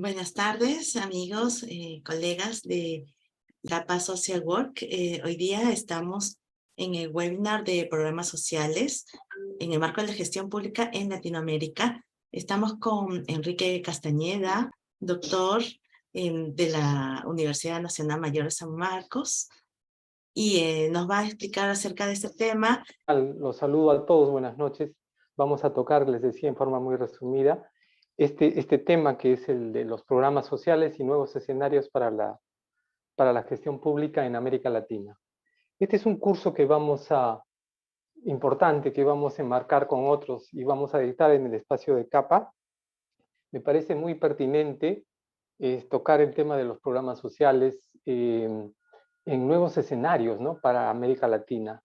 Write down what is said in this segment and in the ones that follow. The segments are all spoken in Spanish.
Buenas tardes, amigos, colegas de La Paz Social Work. Hoy día estamos en el webinar de programas sociales en el marco de la gestión pública en Latinoamérica. Estamos con Enrique Castañeda, doctor de la Universidad Nacional Mayor de San Marcos, y nos va a explicar acerca de este tema. Los saludo a todos, buenas noches. Vamos a tocar, les decía en forma muy resumida, este tema que es el de los programas sociales y nuevos escenarios para la gestión pública en América Latina. Este es un curso importante que vamos a enmarcar con otros y vamos a editar en el espacio de CAPA. Me parece muy pertinente tocar el tema de los programas sociales en nuevos escenarios, ¿no?, para América Latina.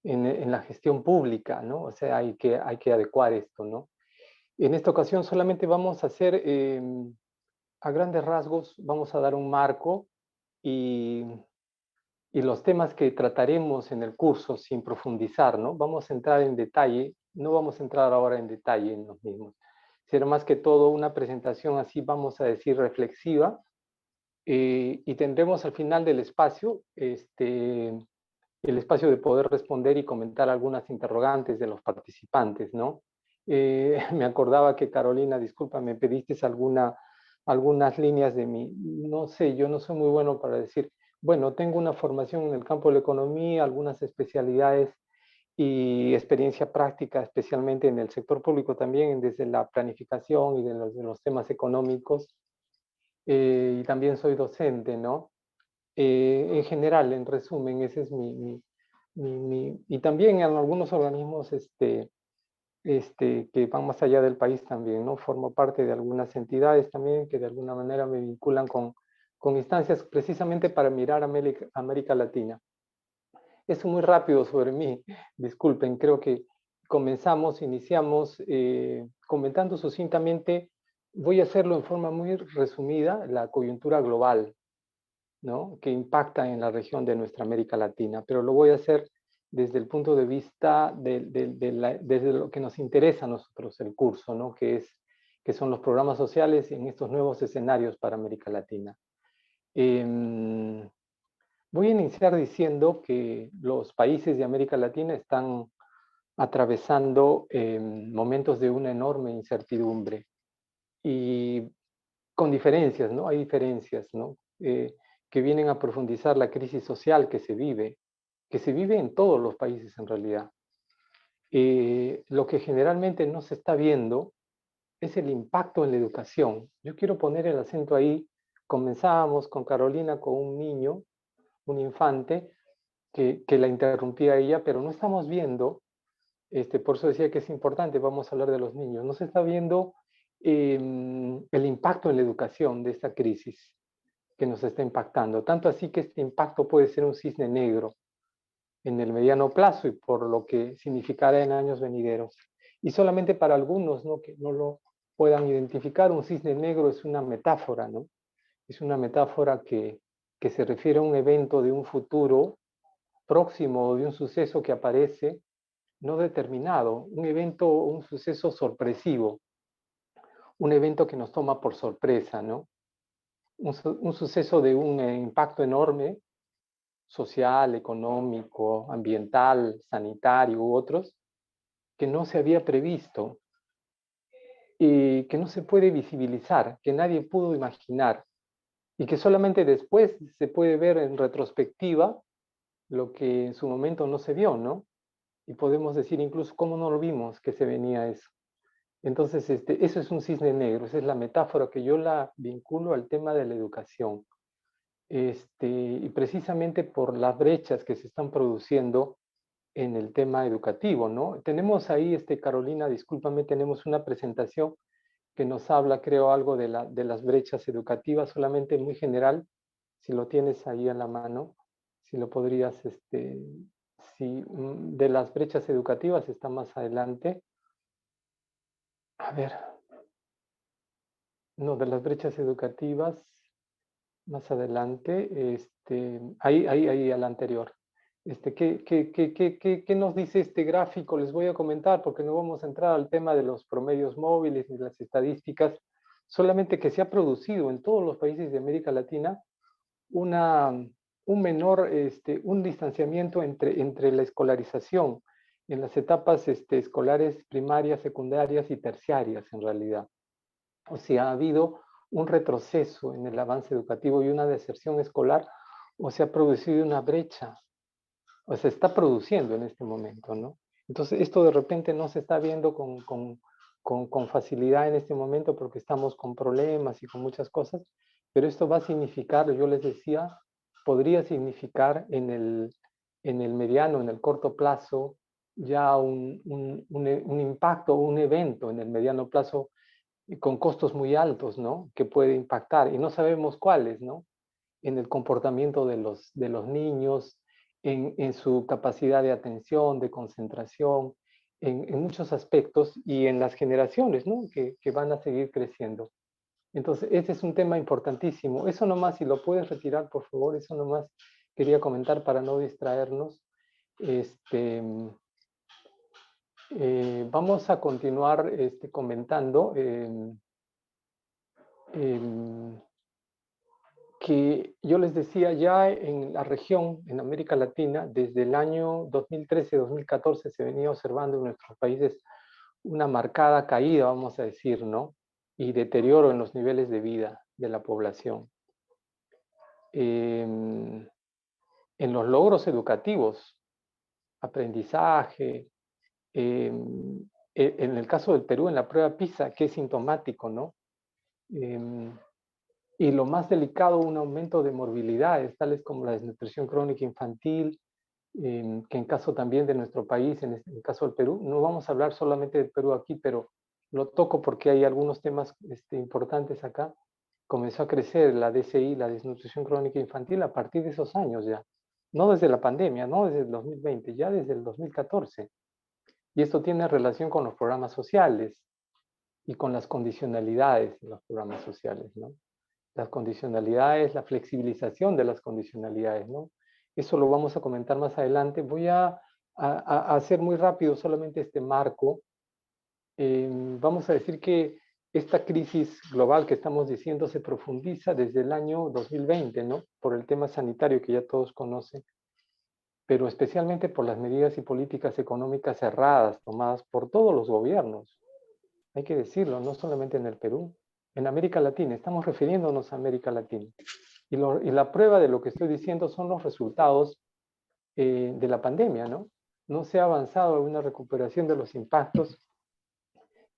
En la gestión pública, ¿no? O sea, hay que adecuar esto, ¿no? En esta ocasión solamente vamos a hacer, a grandes rasgos, vamos a dar un marco y, y los temas que trataremos en el curso sin profundizar, ¿no? Vamos a entrar en detalle, no vamos a entrar ahora en detalle en los mismos. Será más que todo una presentación así, vamos a decir, reflexiva, y tendremos al final del espacio, el espacio de poder responder y comentar algunas interrogantes de los participantes, ¿no? Me acordaba que Carolina, disculpa, me pediste algunas líneas de mí. No sé, yo no soy muy bueno para decir, bueno, tengo una formación en el campo de la economía, algunas especialidades y experiencia práctica, especialmente en el sector público también, desde la planificación y de los temas económicos. Y también soy docente, ¿no? En general, en resumen, ese es y también en algunos organismos que van más allá del país también, ¿no? Formo parte de algunas entidades también que de alguna manera me vinculan con instancias precisamente para mirar América Latina. Eso muy rápido sobre mí, disculpen, creo que iniciamos comentando sucintamente, voy a hacerlo en forma muy resumida, la coyuntura global, ¿no?, que impacta en la región de nuestra América Latina, pero lo voy a hacer desde el punto de vista desde lo que nos interesa a nosotros el curso, ¿no?, que son los programas sociales en estos nuevos escenarios para América Latina. Voy a iniciar diciendo que los países de América Latina están atravesando momentos de una enorme incertidumbre y con diferencias, ¿no? Hay diferencias, ¿no? Que vienen a profundizar la crisis social que se vive en todos los países en realidad. Lo que generalmente no se está viendo es el impacto en la educación. Yo quiero poner el acento ahí. Comenzábamos con Carolina con un niño, un infante, que la interrumpía a ella, pero no estamos viendo, por eso decía que es importante, vamos a hablar de los niños, no se está viendo el impacto en la educación de esta crisis que nos está impactando. Tanto así que este impacto puede ser un cisne negro en el mediano plazo y por lo que significará en años venideros. Y solamente para algunos, ¿no?, que no lo puedan identificar, un cisne negro es una metáfora, ¿no? Es una metáfora que se refiere a un evento de un futuro próximo o de un suceso que aparece no determinado, un evento, un suceso sorpresivo, un evento que nos toma por sorpresa, ¿no? Un suceso de un impacto enorme, social, económico, ambiental, sanitario u otros, que no se había previsto y que no se puede visibilizar, que nadie pudo imaginar y que solamente después se puede ver en retrospectiva lo que en su momento no se vio, ¿no? Y podemos decir incluso cómo no lo vimos que se venía eso. Entonces, eso es un cisne negro, esa es la metáfora que yo la vinculo al tema de la educación. Y precisamente por las brechas que se están produciendo en el tema educativo, ¿no? Tenemos ahí, Carolina, discúlpame, tenemos una presentación que nos habla, creo, algo de las brechas educativas, solamente muy general, si lo tienes ahí a la mano, si lo podrías, de las brechas educativas está más adelante. A ver, no, de las brechas educativas, más adelante, ahí al anterior. ¿Qué nos dice este gráfico? Les voy a comentar porque no vamos a entrar al tema de los promedios móviles ni las estadísticas, solamente que se ha producido en todos los países de América Latina un menor, un distanciamiento entre la escolarización en las etapas escolares primarias, secundarias y terciarias en realidad. O sea, ha habido un retroceso en el avance educativo y una deserción escolar, o se ha producido una brecha, o se está produciendo en este momento, ¿no? Entonces, esto de repente no se está viendo con facilidad en este momento porque estamos con problemas y con muchas cosas, pero esto va a significar, yo les decía, podría significar en el mediano, en el corto plazo, ya un impacto, un evento en el mediano plazo con costos muy altos, ¿no? Que puede impactar, y no sabemos cuáles, ¿no? En el comportamiento de los niños, en su capacidad de atención, de concentración, en muchos aspectos, y en las generaciones, ¿no? Que van a seguir creciendo. Entonces, ese es un tema importantísimo. Eso nomás, si lo puedes retirar, por favor, eso nomás quería comentar para no distraernos. Vamos a continuar comentando que yo les decía, ya en la región, en América Latina, desde el año 2013-2014 se venía observando en nuestros países una marcada caída, vamos a decir, ¿no? Y deterioro en los niveles de vida de la población. En los logros educativos, aprendizaje, en el caso del Perú, en la prueba PISA, que es sintomático, ¿no? Y lo más delicado, un aumento de morbilidades, tales como la desnutrición crónica infantil, que en caso también de nuestro país, en el caso del Perú, no vamos a hablar solamente del Perú aquí, pero lo toco porque hay algunos temas importantes acá. Comenzó a crecer la DCI, la desnutrición crónica infantil, a partir de esos años ya. No desde la pandemia, no desde el 2020, ya desde el 2014. Y esto tiene relación con los programas sociales y con las condicionalidades de los programas sociales, ¿no? Las condicionalidades, la flexibilización de las condicionalidades, ¿no? Eso lo vamos a comentar más adelante. Voy a hacer muy rápido solamente este marco. Vamos a decir que esta crisis global que estamos diciendo se profundiza desde el año 2020, ¿no? Por el tema sanitario que ya todos conocen, pero especialmente por las medidas y políticas económicas erradas tomadas por todos los gobiernos. Hay que decirlo, no solamente en el Perú, en América Latina, estamos refiriéndonos a América Latina. Y la prueba de lo que estoy diciendo son los resultados de la pandemia, ¿no? No se ha avanzado en una recuperación de los impactos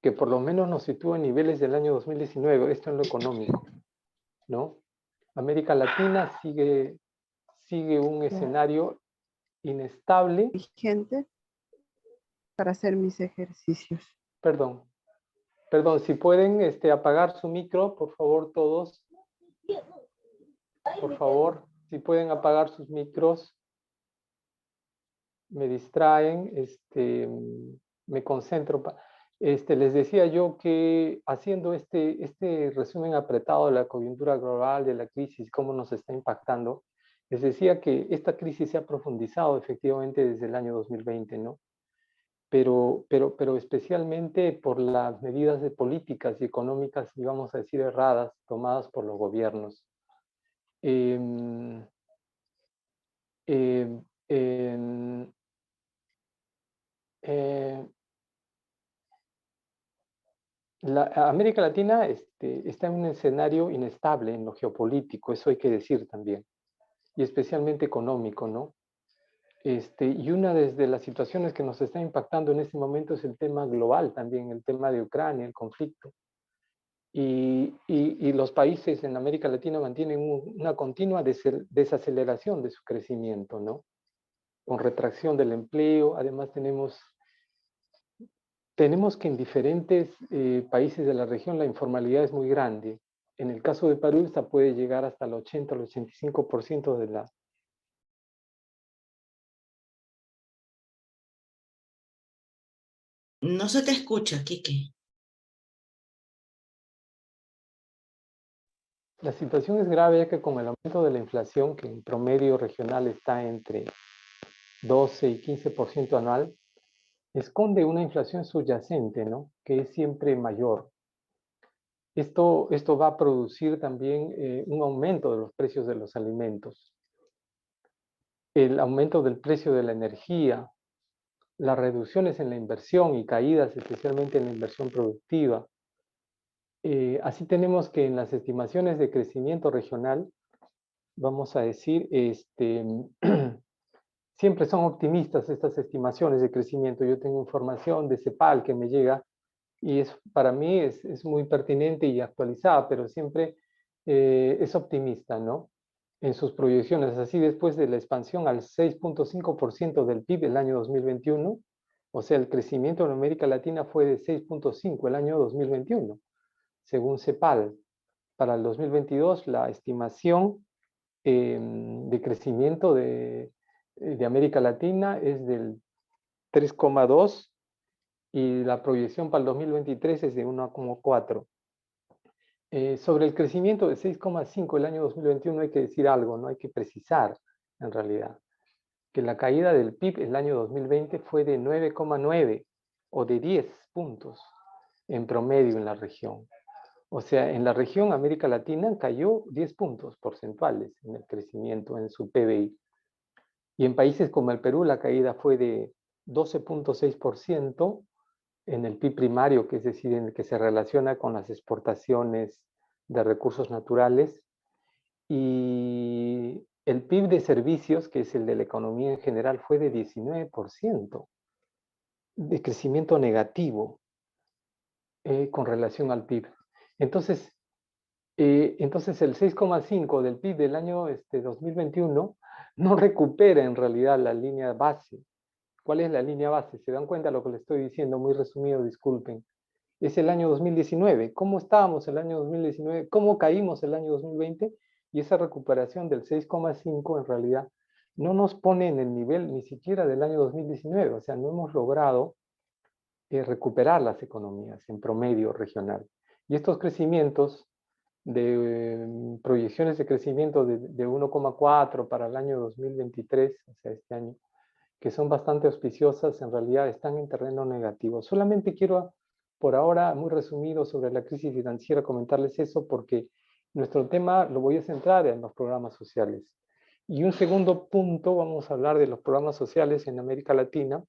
que por lo menos nos sitúa en niveles del año 2019, esto en lo económico, ¿no? América Latina sigue un escenario inestable. Vigente para hacer mis ejercicios. Perdón, si pueden apagar su micro, por favor, todos. Por favor, si pueden apagar sus micros. Me distraen, me concentro. Les decía yo que haciendo este resumen apretado de la coyuntura global, de la crisis, cómo nos está impactando, les decía que esta crisis se ha profundizado efectivamente desde el año 2020, ¿no? Pero especialmente por las medidas de políticas y económicas, y vamos a decir, erradas, tomadas por los gobiernos. América Latina está en un escenario inestable en lo geopolítico, eso hay que decir también, y especialmente económico, ¿no? Y una de las situaciones que nos está impactando en este momento es el tema global también, el tema de Ucrania, el conflicto. Y los países en América Latina mantienen una continua desaceleración de su crecimiento, ¿no? Con retracción del empleo, además tenemos que en diferentes países de la región la informalidad es muy grande. En el caso de Perú, esta puede llegar hasta el 80 al 85% de la... No se te escucha, Quique. La situación es grave ya que con el aumento de la inflación, que en promedio regional está entre 12 y 15% anual, esconde una inflación subyacente, ¿no? Que es siempre mayor. Esto va a producir también un aumento de los precios de los alimentos, el aumento del precio de la energía, las reducciones en la inversión y caídas especialmente en la inversión productiva. Así tenemos que en las estimaciones de crecimiento regional, vamos a decir, siempre son optimistas estas estimaciones de crecimiento. Yo tengo información de CEPAL que me llega y para mí es muy pertinente y actualizada, pero siempre es optimista, ¿no? En sus proyecciones. Así, después de la expansión al 6.5% del PIB el año 2021, o sea, el crecimiento en América Latina fue de 6.5 el año 2021, según CEPAL. Para el 2022, la estimación de crecimiento de América Latina es del 3,2 y la proyección para el 2023 es de 1,4. Sobre el crecimiento de 6,5 el año 2021 hay que decir algo, no hay que precisar en realidad, que la caída del PIB el año 2020 fue de 9,9 o de 10 puntos en promedio en la región. O sea, en la región América Latina cayó 10 puntos porcentuales en el crecimiento en su PBI. Y en países como el Perú la caída fue de 12.6% en el PIB primario, que es decir, en el que se relaciona con las exportaciones de recursos naturales, y el PIB de servicios, que es el de la economía en general, fue de 19% de crecimiento negativo con relación al PIB. Entonces el 6,5 del PIB del año 2021 no recupera en realidad la línea base. ¿Cuál es la línea base? ¿Se dan cuenta de lo que les estoy diciendo? Muy resumido, disculpen. Es el año 2019. ¿Cómo estábamos el año 2019? ¿Cómo caímos el año 2020? Y esa recuperación del 6,5 en realidad no nos pone en el nivel ni siquiera del año 2019. O sea, no hemos logrado recuperar las economías en promedio regional. Y estos crecimientos de proyecciones de crecimiento de 1,4 para el año 2023, o sea, este año, que son bastante auspiciosas, en realidad están en terreno negativo. Solamente quiero, por ahora, muy resumido sobre la crisis financiera, comentarles eso porque nuestro tema lo voy a centrar en los programas sociales. Y un segundo punto, vamos a hablar de los programas sociales en América Latina.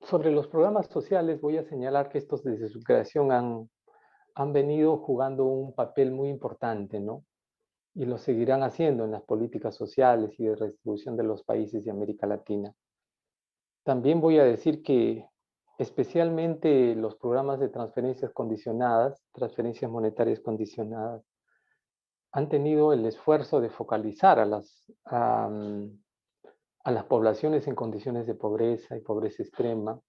Sobre los programas sociales voy a señalar que estos desde su creación han venido jugando un papel muy importante, ¿no? Y lo seguirán haciendo en las políticas sociales y de redistribución de los países de América Latina. También voy a decir que especialmente los programas de transferencias condicionadas, transferencias monetarias condicionadas, han tenido el esfuerzo de focalizar a las poblaciones en condiciones de pobreza y pobreza extrema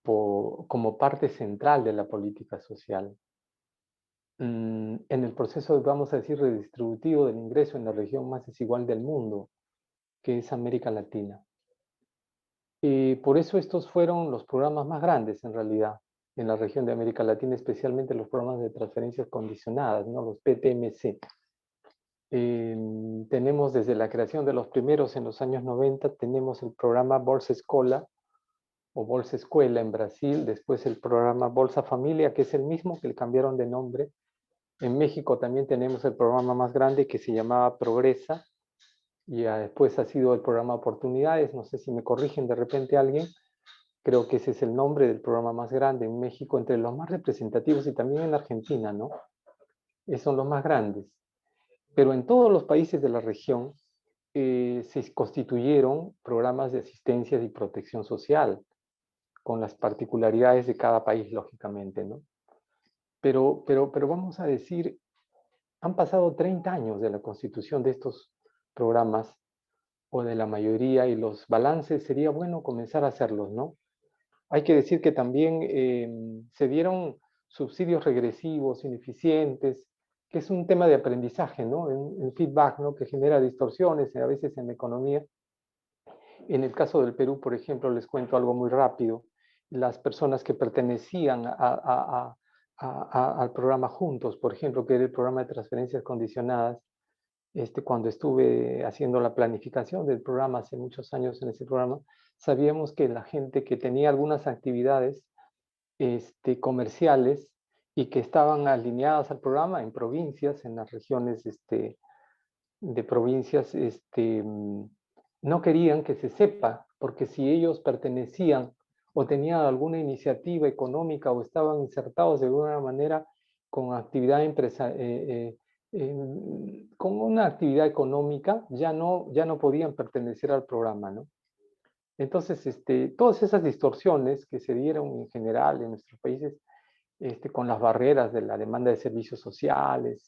como parte central de la política social. En el proceso, vamos a decir, redistributivo del ingreso en la región más desigual del mundo, que es América Latina. Por eso estos fueron los programas más grandes, en realidad, en la región de América Latina, especialmente los programas de transferencias condicionadas, ¿no? Los PTMC. Tenemos desde la creación de los primeros en los años 90, tenemos el programa Bolsa Escola o Bolsa Escuela en Brasil, después el programa Bolsa Familia, que es el mismo que le cambiaron de nombre. En México también tenemos el programa más grande que se llamaba Progresa, y después ha sido el programa Oportunidades, no sé si me corrigen de repente alguien, creo que ese es el nombre del programa más grande en México, entre los más representativos, y también en Argentina, ¿no? Esos son los más grandes. Pero en todos los países de la región se constituyeron programas de asistencia y protección social, con las particularidades de cada país, lógicamente, ¿no? Pero vamos a decir, han pasado 30 años de la constitución de estos programas, o de la mayoría, y los balances sería bueno comenzar a hacerlos, ¿no? Hay que decir que también se dieron subsidios regresivos, ineficientes, que es un tema de aprendizaje, ¿no? En feedback, ¿no? Que genera distorsiones a veces en la economía. En el caso del Perú, por ejemplo, les cuento algo muy rápido. Las personas que pertenecían al programa Juntos, por ejemplo, que era el programa de transferencias condicionadas, cuando estuve haciendo la planificación del programa hace muchos años en ese programa, sabíamos que la gente que tenía algunas actividades comerciales y que estaban alineadas al programa en provincias, en las regiones de provincias, no querían que se sepa, porque si ellos pertenecían o tenían alguna iniciativa económica o estaban insertados de alguna manera con actividad con una actividad económica, ya no podían pertenecer al programa, ¿no? Entonces, todas esas distorsiones que se dieron en general en nuestros países, con las barreras de la demanda de servicios sociales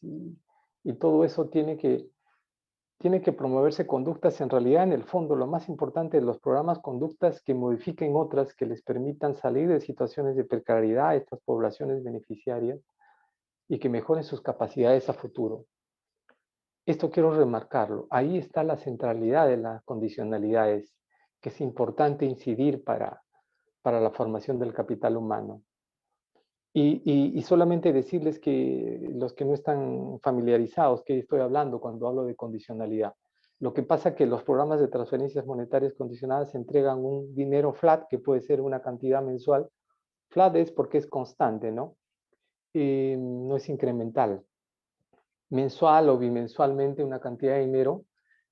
y todo eso tiene que promoverse conductas, en realidad, en el fondo, lo más importante de los programas, conductas que modifiquen otras, que les permitan salir de situaciones de precariedad a estas poblaciones beneficiarias y que mejoren sus capacidades a futuro. Esto quiero remarcarlo. Ahí está la centralidad de las condicionalidades, que es importante incidir para la formación del capital humano. Y solamente decirles que los que no están familiarizados, que estoy hablando cuando hablo de condicionalidad. Lo que pasa es que los programas de transferencias monetarias condicionadas entregan un dinero flat, que puede ser una cantidad mensual. Flat es porque es constante, ¿no? No es incremental. Mensual o bimensualmente una cantidad de dinero,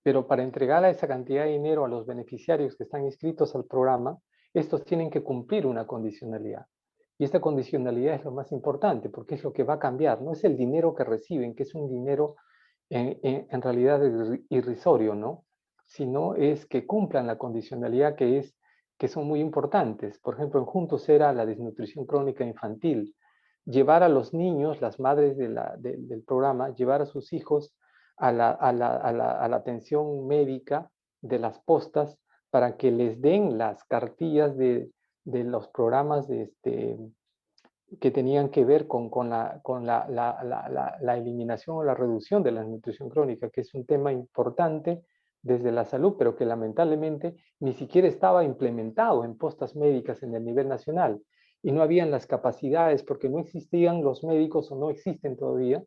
pero para entregar a esa cantidad de dinero a los beneficiarios que están inscritos al programa, estos tienen que cumplir una condicionalidad. Y esta condicionalidad es lo más importante, porque es lo que va a cambiar. No es el dinero que reciben, que es un dinero en realidad irrisorio, ¿no? Sino es que cumplan la condicionalidad que son muy importantes. Por ejemplo, en Juntos era la desnutrición crónica infantil. Llevar a los niños, las madres del programa, llevar a sus hijos a la atención médica de las postas para que les den las cartillas de los programas que tenían que ver con la eliminación o la reducción de la nutrición crónica, que es un tema importante desde la salud, pero que lamentablemente ni siquiera estaba implementado en postas médicas en el nivel nacional. Y no habían las capacidades porque no existían los médicos o no existen todavía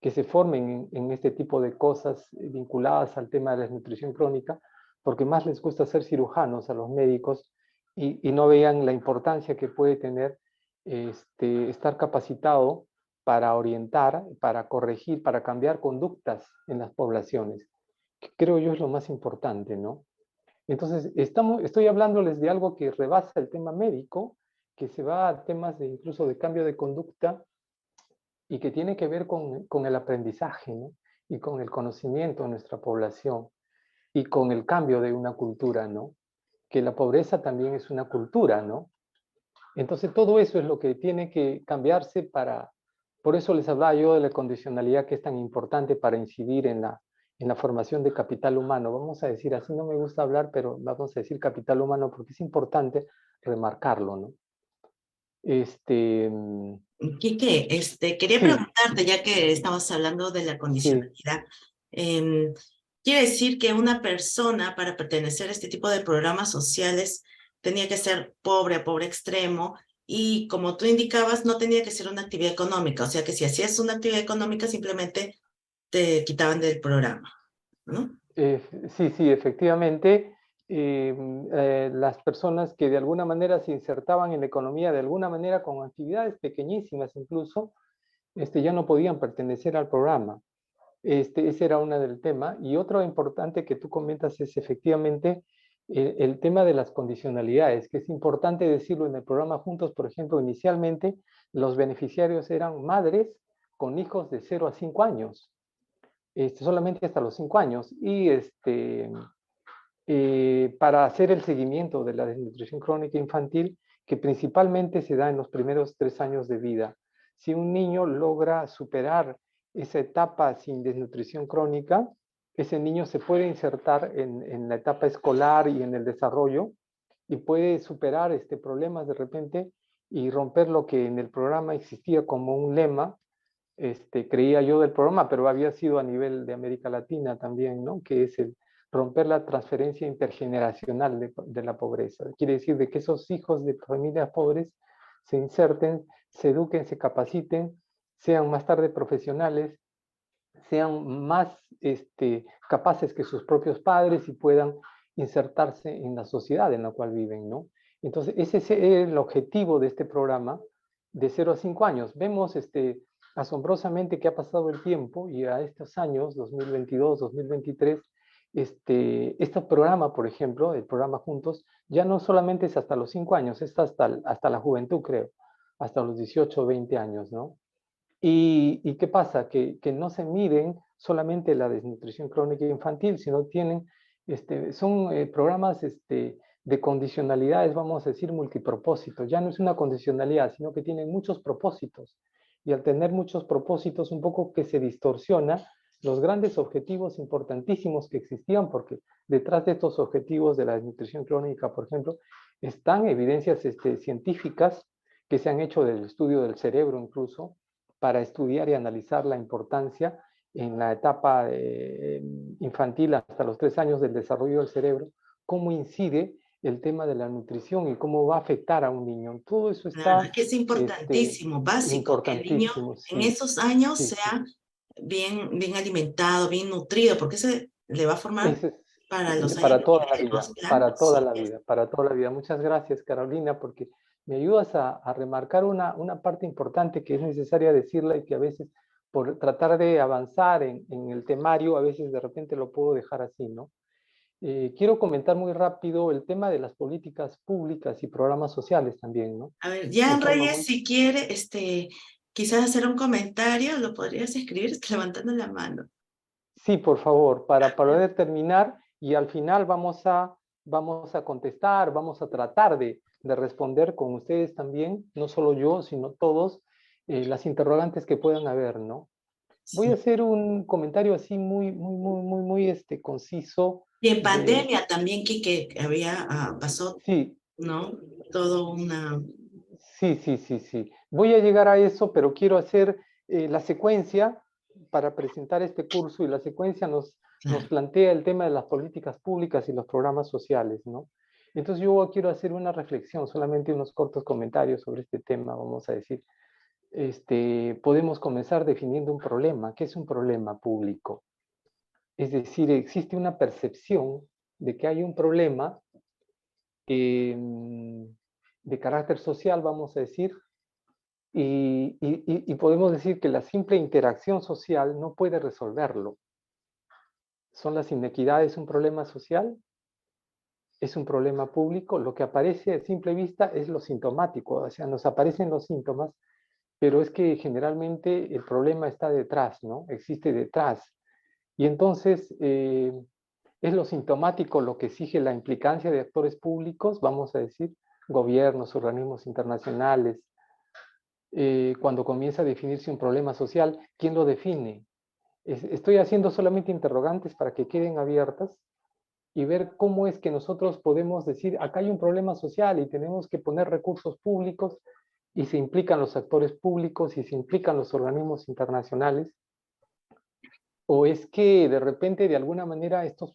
que se formen en este tipo de cosas vinculadas al tema de la nutrición crónica, porque más les gusta ser cirujanos a los médicos y no vean la importancia que puede tener estar capacitado para orientar, para corregir, para cambiar conductas en las poblaciones, que creo yo es lo más importante, ¿no? Entonces, estoy hablándoles de algo que rebasa el tema médico, que se va a temas incluso de cambio de conducta y que tiene que ver con el aprendizaje, ¿no? Y con el conocimiento de nuestra población y con el cambio de una cultura, ¿no? Que la pobreza también es una cultura, ¿no? Entonces, todo eso es lo que tiene que cambiarse por eso les hablaba yo de la condicionalidad que es tan importante para incidir en la formación de capital humano. Vamos a decir, así no me gusta hablar, pero vamos a decir capital humano porque es importante remarcarlo, ¿no? Quique, quería Sí, preguntarte, ya que estamos hablando de la sí. condicionalidad, ¿quiere decir que una persona para pertenecer a este tipo de programas sociales tenía que ser pobre a pobre extremo y, como tú indicabas, no tenía que ser una actividad económica? O sea que si hacías una actividad económica simplemente te quitaban del programa, ¿no? Sí, efectivamente, las personas que de alguna manera se insertaban en la economía, de alguna manera con actividades pequeñísimas incluso, ya no podían pertenecer al programa. Ese era uno del tema. Y otro importante que tú comentas es efectivamente el tema de las condicionalidades, que es importante decirlo en el programa Juntos, por ejemplo, inicialmente los beneficiarios eran madres con hijos de 0 a 5 años. Solamente hasta los 5 años, y para hacer el seguimiento de la desnutrición crónica infantil, que principalmente se da en los primeros 3 años de vida. Si un niño logra superar esa etapa sin desnutrición crónica, ese niño se puede insertar en la etapa escolar y en el desarrollo, y puede superar problemas de repente y romper lo que en el programa existía como un lema, creía yo, del programa, pero había sido a nivel de América Latina también, ¿no? Que es el romper la transferencia intergeneracional de la pobreza. Quiere decir de que esos hijos de familias pobres se inserten, se eduquen, se capaciten, sean más tarde profesionales, sean más capaces que sus propios padres y puedan insertarse en la sociedad en la cual viven, ¿no? Entonces, ese es el objetivo de este programa de 0 a 5 años. Vemos asombrosamente que ha pasado el tiempo y a estos años, 2022, 2023, este programa, por ejemplo, el programa Juntos, ya no solamente es hasta los 5 años, es hasta la juventud, creo, hasta los 18 o 20 años, ¿no? ¿Y qué pasa? Que no se miden solamente la desnutrición crónica infantil, sino tienen, son programas de condicionalidades, vamos a decir, multipropósitos. Ya no es una condicionalidad, sino que tienen muchos propósitos. Y al tener muchos propósitos, un poco que se distorsiona los grandes objetivos importantísimos que existían, porque detrás de estos objetivos de la desnutrición crónica, por ejemplo, están evidencias científicas que se han hecho del estudio del cerebro incluso, para estudiar y analizar la importancia en la etapa infantil hasta los 3 años del desarrollo del cerebro, cómo incide el tema de la nutrición y cómo va a afectar a un niño. Todo eso Claro, está es que es importantísimo, básico, que el niño importantísimo, en sí, esos años sí, sí. sea bien alimentado, bien nutrido, porque eso le va a formar Ese es para los años para toda la venideros, vida, claro, para toda sí. la vida, para toda la vida. Muchas gracias, Carolina, porque me ayudas a remarcar una parte importante que es necesaria decirla y que a veces, por tratar de avanzar en el temario, a veces de repente lo puedo dejar así, ¿no? Quiero comentar muy rápido el tema de las políticas públicas y programas sociales también, ¿no? A ver, De Jan forma Reyes, muy... si quiere, quizás hacer un comentario, lo podrías escribir levantando la mano. Sí, por favor, para poder terminar y al final vamos a contestar, vamos a tratar de responder con ustedes también, no solo yo, sino todos, las interrogantes que puedan haber, ¿no? Voy a Sí. hacer un comentario así muy conciso Y en de, pandemia también, que había, pasó, sí, ¿no? Todo una... sí. Voy a llegar a eso, pero quiero hacer la secuencia para presentar este curso y la secuencia nos Claro. plantea el tema de las políticas públicas y los programas sociales, ¿no? Entonces yo quiero hacer una reflexión, solamente unos cortos comentarios sobre este tema, vamos a decir. Podemos comenzar definiendo un problema. ¿Qué es un problema público? Es decir, existe una percepción de que hay un problema de carácter social, vamos a decir, y podemos decir que la simple interacción social no puede resolverlo. ¿Son las inequidades un problema social? ¿Es un problema público? Lo que aparece a simple vista es lo sintomático, o sea, nos aparecen los síntomas, pero es que generalmente el problema está detrás, ¿no? Existe detrás. Y entonces es lo sintomático lo que exige la implicancia de actores públicos, vamos a decir, gobiernos, organismos internacionales. Cuando comienza a definirse un problema social, ¿quién lo define? Estoy haciendo solamente interrogantes para que queden abiertas y ver cómo es que nosotros podemos decir, acá hay un problema social y tenemos que poner recursos públicos y se implican los actores públicos y se implican los organismos internacionales. O es que de repente, de alguna manera, estas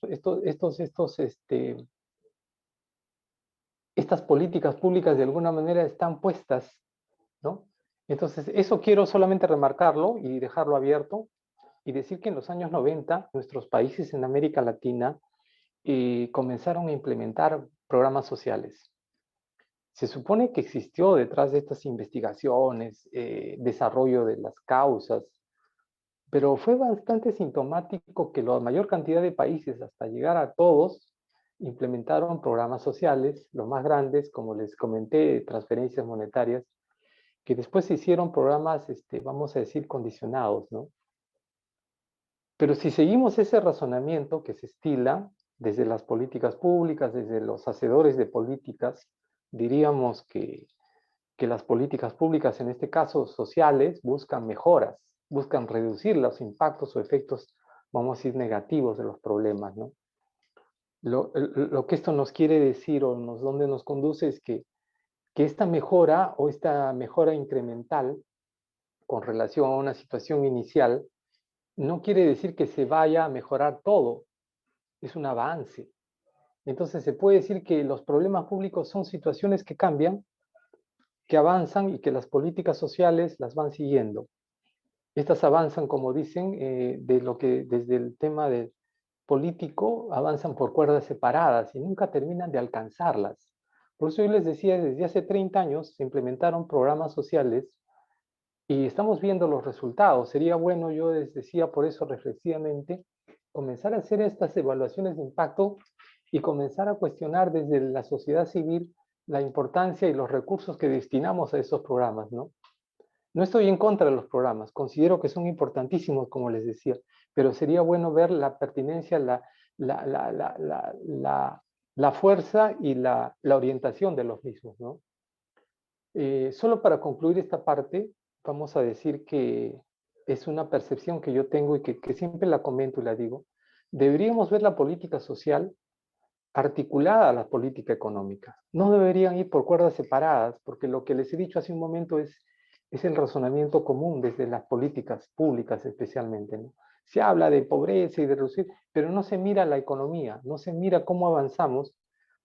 políticas públicas de alguna manera están puestas, ¿no? Entonces, eso quiero solamente remarcarlo y dejarlo abierto y decir que en los años 90 nuestros países en América Latina comenzaron a implementar programas sociales. Se supone que existió detrás de estas investigaciones, desarrollo de las causas, pero fue bastante sintomático que la mayor cantidad de países, hasta llegar a todos, implementaron programas sociales, los más grandes, como les comenté, transferencias monetarias, que después se hicieron programas, vamos a decir, condicionados, ¿no? Pero si seguimos ese razonamiento que se estila desde las políticas públicas, desde los hacedores de políticas, diríamos que las políticas públicas, en este caso sociales, buscan mejoras, buscan reducir los impactos o efectos, vamos a decir, negativos de los problemas, ¿no? Lo que esto nos quiere decir o donde nos conduce es que esta mejora o esta mejora incremental con relación a una situación inicial no quiere decir que se vaya a mejorar todo, es un avance. Entonces se puede decir que los problemas públicos son situaciones que cambian, que avanzan y que las políticas sociales las van siguiendo. Estas avanzan, como dicen, desde el tema político, avanzan por cuerdas separadas y nunca terminan de alcanzarlas. Por eso yo les decía, desde hace 30 años se implementaron programas sociales y estamos viendo los resultados. Sería bueno, yo les decía por eso reflexivamente, comenzar a hacer estas evaluaciones de impacto y comenzar a cuestionar desde la sociedad civil la importancia y los recursos que destinamos a esos programas, ¿no? No estoy en contra de los programas, considero que son importantísimos, como les decía, pero sería bueno ver la pertinencia, la fuerza y la orientación de los mismos, ¿no? Solo para concluir esta parte, vamos a decir que es una percepción que yo tengo y que siempre la comento y la digo. Deberíamos ver la política social articulada a la política económica. No deberían ir por cuerdas separadas, porque lo que les he dicho hace un momento es el razonamiento común desde las políticas públicas especialmente, ¿no? Se habla de pobreza y de reducir, pero no se mira la economía, no se mira cómo avanzamos.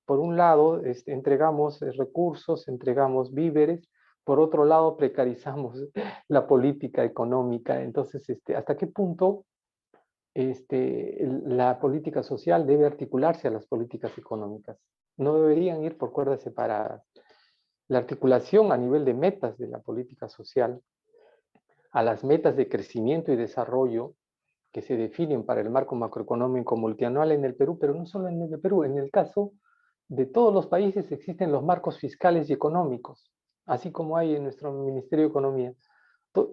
Por un lado, entregamos recursos, entregamos víveres, por otro lado, precarizamos la política económica. Entonces, ¿hasta qué punto la política social debe articularse a las políticas económicas? No deberían ir por cuerdas separadas. La articulación a nivel de metas de la política social a las metas de crecimiento y desarrollo que se definen para el marco macroeconómico multianual en el Perú, pero no solo en el Perú, en el caso de todos los países existen los marcos fiscales y económicos, así como hay en nuestro Ministerio de Economía.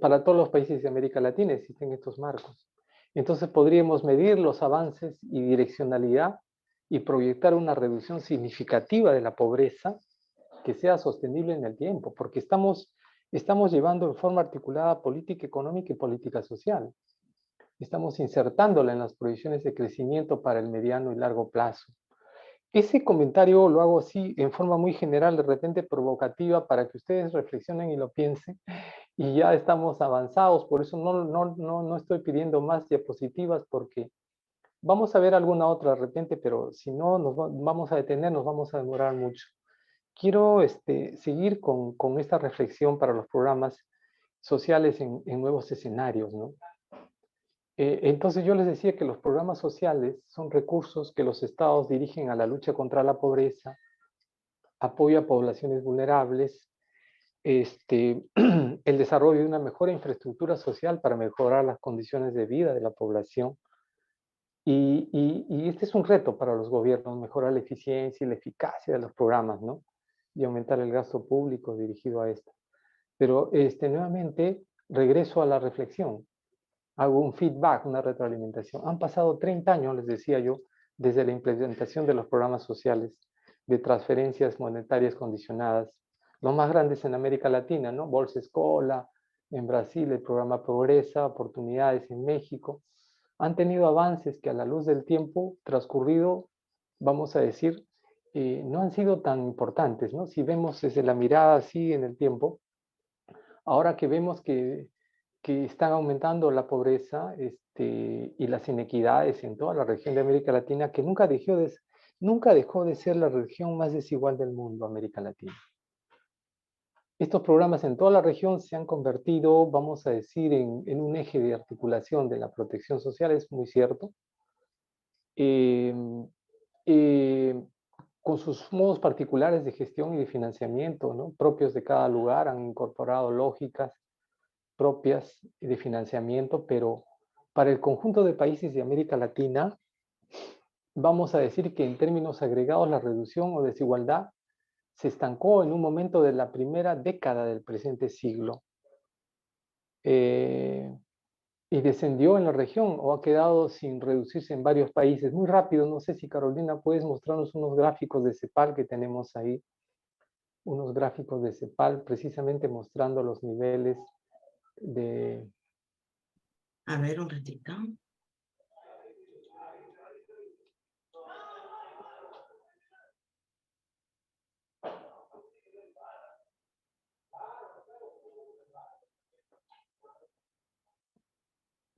Para todos los países de América Latina existen estos marcos. Entonces podríamos medir los avances y direccionalidad y proyectar una reducción significativa de la pobreza que sea sostenible en el tiempo, porque estamos llevando en forma articulada política económica y política social. Estamos insertándola en las proyecciones de crecimiento para el mediano y largo plazo. Ese comentario lo hago así en forma muy general, de repente provocativa, para que ustedes reflexionen y lo piensen. Y ya estamos avanzados, por eso no estoy pidiendo más diapositivas, porque vamos a ver alguna otra de repente, pero si no, vamos a detener, nos vamos a demorar mucho. Quiero seguir con esta reflexión para los programas sociales en nuevos escenarios, ¿no? Entonces yo les decía que los programas sociales son recursos que los estados dirigen a la lucha contra la pobreza, apoyo a poblaciones vulnerables, el desarrollo de una mejor infraestructura social para mejorar las condiciones de vida de la población. Y este es un reto para los gobiernos, mejorar la eficiencia y la eficacia de los programas, ¿no? Y aumentar el gasto público dirigido a esto. Pero nuevamente regreso a la reflexión. Hago un feedback, una retroalimentación. Han pasado 30 años, les decía yo, desde la implementación de los programas sociales, de transferencias monetarias condicionadas, los más grandes en América Latina, ¿no? Bolsa Escola, en Brasil, el programa Progresa, Oportunidades en México, han tenido avances que a la luz del tiempo transcurrido, vamos a decir, no han sido tan importantes, ¿no? Si vemos desde la mirada así en el tiempo, ahora que vemos que están aumentando la pobreza y las inequidades en toda la región de América Latina, que nunca dejó de ser la región más desigual del mundo, América Latina. Estos programas en toda la región se han convertido, vamos a decir, en un eje de articulación de la protección social, es muy cierto. Con sus modos particulares de gestión y de financiamiento, ¿no? Propios de cada lugar, han incorporado lógicas propias de financiamiento, pero para el conjunto de países de América Latina, vamos a decir que en términos agregados la reducción o desigualdad se estancó en un momento de la primera década del presente siglo y descendió en la región o ha quedado sin reducirse en varios países. Muy rápido, no sé si Carolina puedes mostrarnos unos gráficos de CEPAL que tenemos ahí, unos gráficos de CEPAL precisamente mostrando los niveles de... A ver, un ratito.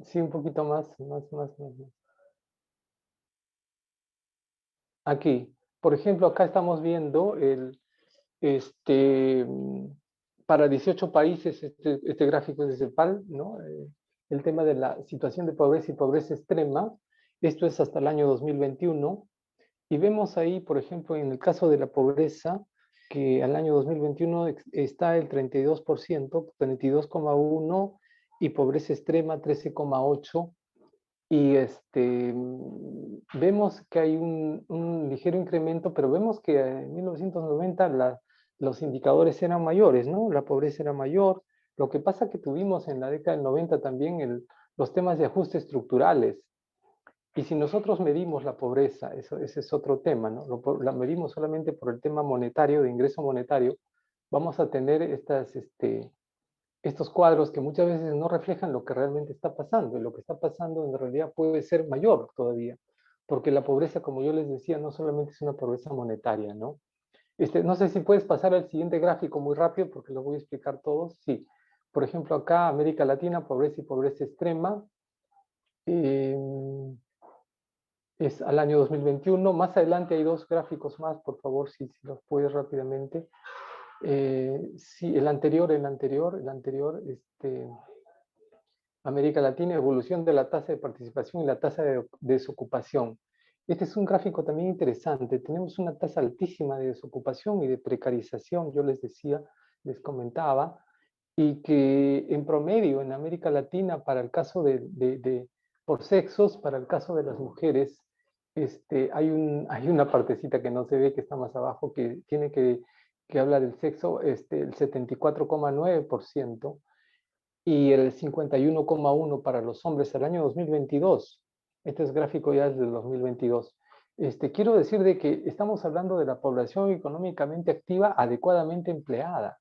Sí, un poquito más. Aquí, por ejemplo, acá estamos viendo para 18 países este gráfico es de CEPAL, ¿no? el tema de la situación de pobreza y pobreza extrema. Esto es hasta el año 2021. Y vemos ahí, por ejemplo, en el caso de la pobreza, que al año 2021 está el 32%, 32,1%, y pobreza extrema 13,8%. Y vemos que hay un ligero incremento, pero vemos que en 1990 los indicadores eran mayores, ¿no? La pobreza era mayor. Lo que pasa que tuvimos en la década del 90 también los temas de ajuste estructurales. Y si nosotros medimos la pobreza, ese es otro tema, ¿no? La medimos solamente por el tema monetario, de ingreso monetario, vamos a tener estos cuadros que muchas veces no reflejan lo que realmente está pasando, y lo que está pasando en realidad puede ser mayor todavía, porque la pobreza, como yo les decía, no solamente es una pobreza monetaria, ¿no? No sé si puedes pasar al siguiente gráfico muy rápido, porque lo voy a explicar todos. Sí, por ejemplo, acá América Latina, pobreza y pobreza extrema, es al año 2021. Más adelante hay dos gráficos más, por favor, si los puedes rápidamente. Sí, el anterior, América Latina, evolución de la tasa de participación y la tasa de desocupación. Este es un gráfico también interesante. Tenemos una tasa altísima de desocupación y de precarización, yo les decía, les comentaba, y que en promedio en América Latina, para el caso por sexos, para el caso de las mujeres, hay una partecita que no se ve, que está más abajo, que tiene que habla del sexo, el 74,9%, y el 51,1% para los hombres al año 2022. Este es gráfico ya desde el 2022. Quiero decir de que estamos hablando de la población económicamente activa adecuadamente empleada.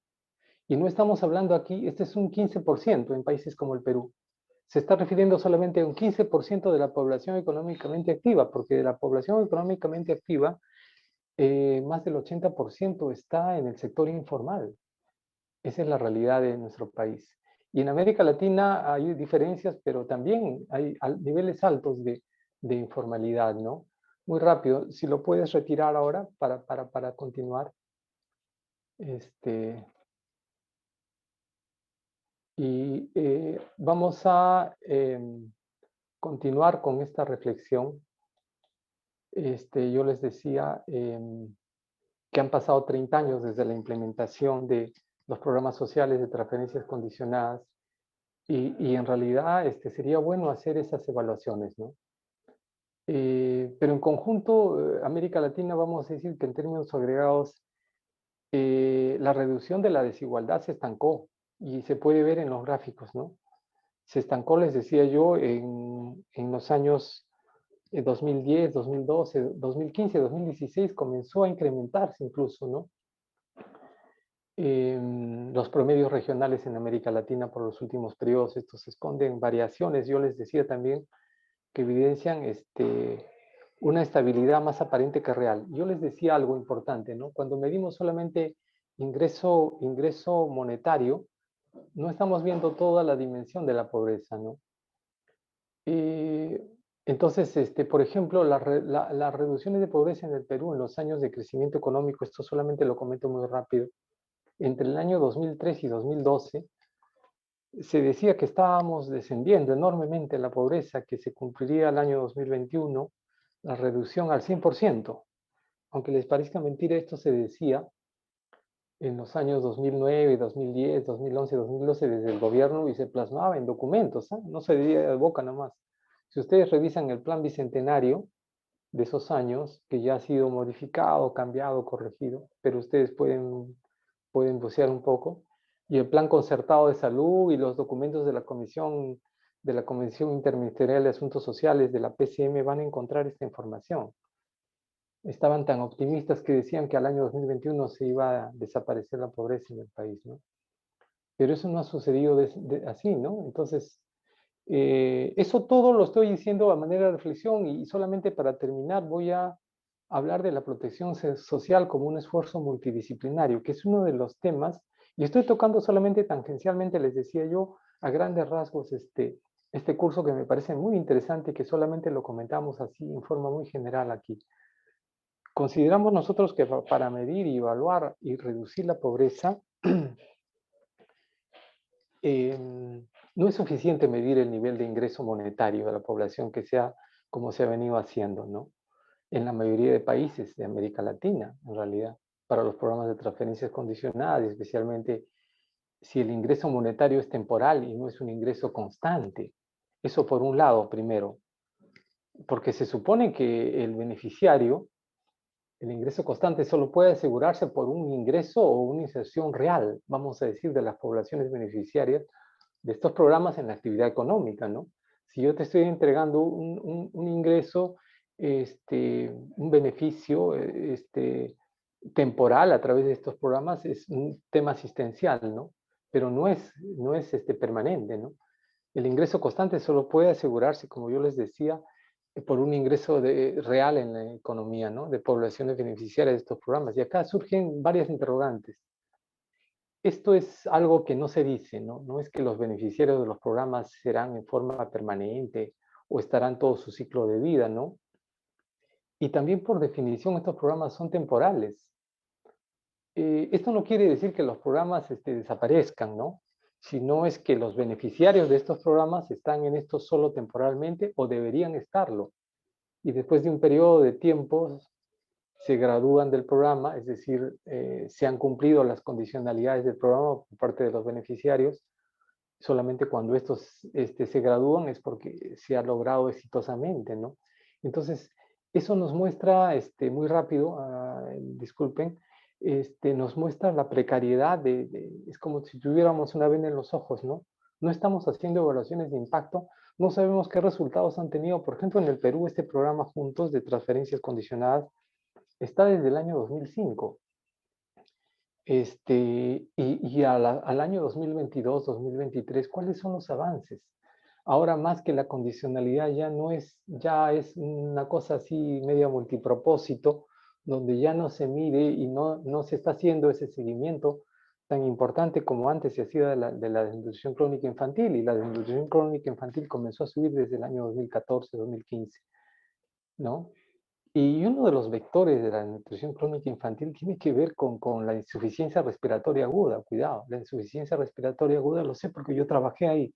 Y no estamos hablando aquí, este es un 15% en países como el Perú. Se está refiriendo solamente a un 15% de la población económicamente activa, porque de la población económicamente activa, más del 80% está en el sector informal. Esa es la realidad de nuestro país. Y en América Latina hay diferencias, pero también hay niveles altos de informalidad, ¿no? Muy rápido, si lo puedes retirar ahora para continuar. Y vamos a continuar con esta reflexión. Yo les decía que han pasado 30 años desde la implementación de los programas sociales de transferencias condicionadas, y en realidad sería bueno hacer esas evaluaciones, ¿no? Pero en conjunto, América Latina, vamos a decir que en términos agregados, la reducción de la desigualdad se estancó, y se puede ver en los gráficos, ¿no? Se estancó, les decía yo, en los años 2010, 2012, 2015, 2016, comenzó a incrementarse incluso, ¿no? Los promedios regionales en América Latina por los últimos periodos, estos esconden variaciones, yo les decía también, que evidencian una estabilidad más aparente que real. Yo les decía algo importante, ¿no? Cuando medimos solamente ingreso monetario, no estamos viendo toda la dimensión de la pobreza, ¿no? Entonces, por ejemplo, las reducciones de pobreza en el Perú en los años de crecimiento económico, esto solamente lo comento muy rápido, entre el año 2003 y 2012, se decía que estábamos descendiendo enormemente en la pobreza, que se cumpliría el año 2021 la reducción al 100%. Aunque les parezca mentira, esto se decía en los años 2009, 2010, 2011, 2012 desde el gobierno, y se plasmaba en documentos, ¿eh? No se decía de boca nomás. Si ustedes revisan el plan bicentenario de esos años, que ya ha sido modificado, cambiado, corregido, pero ustedes pueden bucear un poco, y el plan concertado de salud y los documentos de la Comisión Interministerial de Asuntos Sociales de la PCM, van a encontrar esta información. Estaban tan optimistas que decían que al año 2021 se iba a desaparecer la pobreza en el país, ¿no? Pero eso no ha sucedido así, ¿no? Entonces, eso todo lo estoy diciendo a manera de reflexión, y solamente para terminar voy a hablar de la protección social como un esfuerzo multidisciplinario, que es uno de los temas, y estoy tocando solamente tangencialmente, les decía yo, a grandes rasgos, este curso que me parece muy interesante, que solamente lo comentamos así en forma muy general aquí. Consideramos nosotros que para medir y evaluar y reducir la pobreza, no es suficiente medir el nivel de ingreso monetario de la población, que sea como se ha venido haciendo, ¿no? En la mayoría de países de América Latina, en realidad, para los programas de transferencias condicionadas, y especialmente si el ingreso monetario es temporal y no es un ingreso constante. Eso por un lado, primero, porque se supone que el beneficiario, el ingreso constante solo puede asegurarse por un ingreso o una inserción real, vamos a decir, de las poblaciones beneficiarias de estos programas en la actividad económica, ¿no? Si yo te estoy entregando un ingreso, un beneficio temporal a través de estos programas, es un tema asistencial, ¿no? Pero no es permanente, ¿no? El ingreso constante solo puede asegurarse, como yo les decía, por un ingreso real en la economía, ¿no? De poblaciones beneficiarias de estos programas. Y acá surgen varias interrogantes. Esto es algo que no se dice, ¿no? No es que los beneficiarios de los programas serán en forma permanente o estarán todo su ciclo de vida, ¿no? Y también por definición estos programas son temporales. Esto no quiere decir que los programas desaparezcan, ¿no? Sino es que los beneficiarios de estos programas están en esto solo temporalmente o deberían estarlo. Y después de un periodo de tiempo se gradúan del programa, es decir, se han cumplido las condicionalidades del programa por parte de los beneficiarios. Solamente cuando estos se gradúan es porque se ha logrado exitosamente, ¿no? Entonces, eso nos muestra muy rápido, disculpen, nos muestra la precariedad es como si tuviéramos una venda en los ojos, ¿no? No estamos haciendo evaluaciones de impacto, no sabemos qué resultados han tenido. Por ejemplo, en el Perú, este programa Juntos de transferencias condicionadas está desde el año 2005. Al año 2022, 2023, ¿cuáles son los avances? Ahora más que la condicionalidad ya es una cosa así media multipropósito, donde ya no se mide y no se está haciendo ese seguimiento tan importante como antes se hacía de la desnutrición crónica infantil, y la desnutrición crónica infantil comenzó a subir desde el año 2014, 2015, ¿no? Y uno de los vectores de la nutrición crónica infantil tiene que ver con la insuficiencia respiratoria aguda. Cuidado, la insuficiencia respiratoria aguda lo sé porque yo trabajé ahí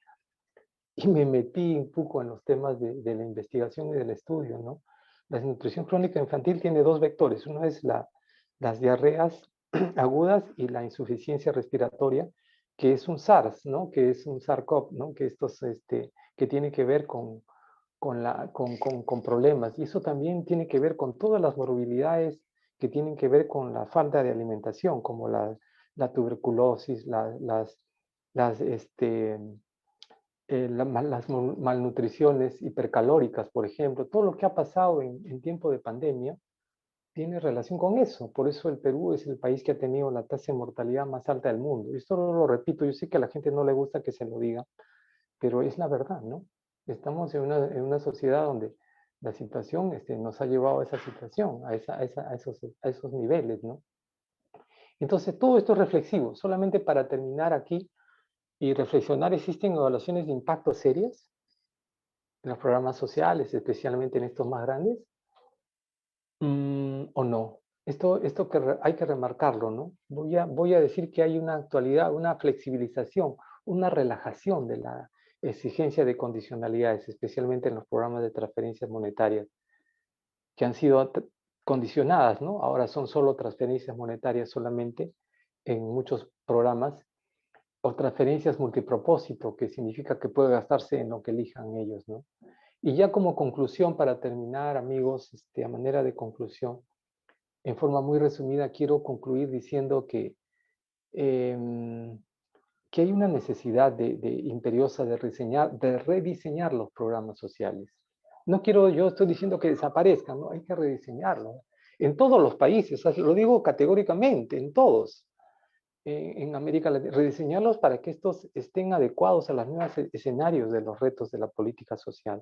y me metí un poco en los temas de la investigación y del estudio, ¿no? La desnutrición crónica infantil tiene dos vectores. Uno es las diarreas agudas y la insuficiencia respiratoria, que es un SARS, ¿no? Que es un SARS-CoV, ¿no? Que tiene que ver con problemas. Y eso también tiene que ver con todas las morbilidades que tienen que ver con la falta de alimentación, como la tuberculosis, las malnutriciones hipercalóricas, por ejemplo. Todo lo que ha pasado en tiempo de pandemia tiene relación con eso. Por eso el Perú es el país que ha tenido la tasa de mortalidad más alta del mundo. Esto lo repito, yo sé que a la gente no le gusta que se lo diga, pero es la verdad, ¿no? Estamos en una sociedad donde la situación nos ha llevado a esa situación, a esos niveles, ¿no? Entonces, todo esto es reflexivo. Solamente para terminar aquí y reflexionar, ¿existen evaluaciones de impacto serias en los programas sociales, especialmente en estos más grandes? ¿O no? Esto hay que remarcarlo, ¿no? Voy a decir que hay una actualidad, una flexibilización, una relajación de la exigencia de condicionalidades, especialmente en los programas de transferencias monetarias, que han sido condicionadas, ¿no? Ahora son solo transferencias monetarias solamente en muchos programas, o transferencias multipropósito, que significa que puede gastarse en lo que elijan ellos, ¿no? Y ya como conclusión, para terminar, amigos, a manera de conclusión, en forma muy resumida, quiero concluir diciendo que hay una necesidad imperiosa de rediseñar los programas sociales. Yo estoy diciendo que desaparezcan, ¿no? Hay que rediseñarlo. En todos los países, lo digo categóricamente, en todos, en América Latina, rediseñarlos para que estos estén adecuados a los nuevos escenarios de los retos de la política social,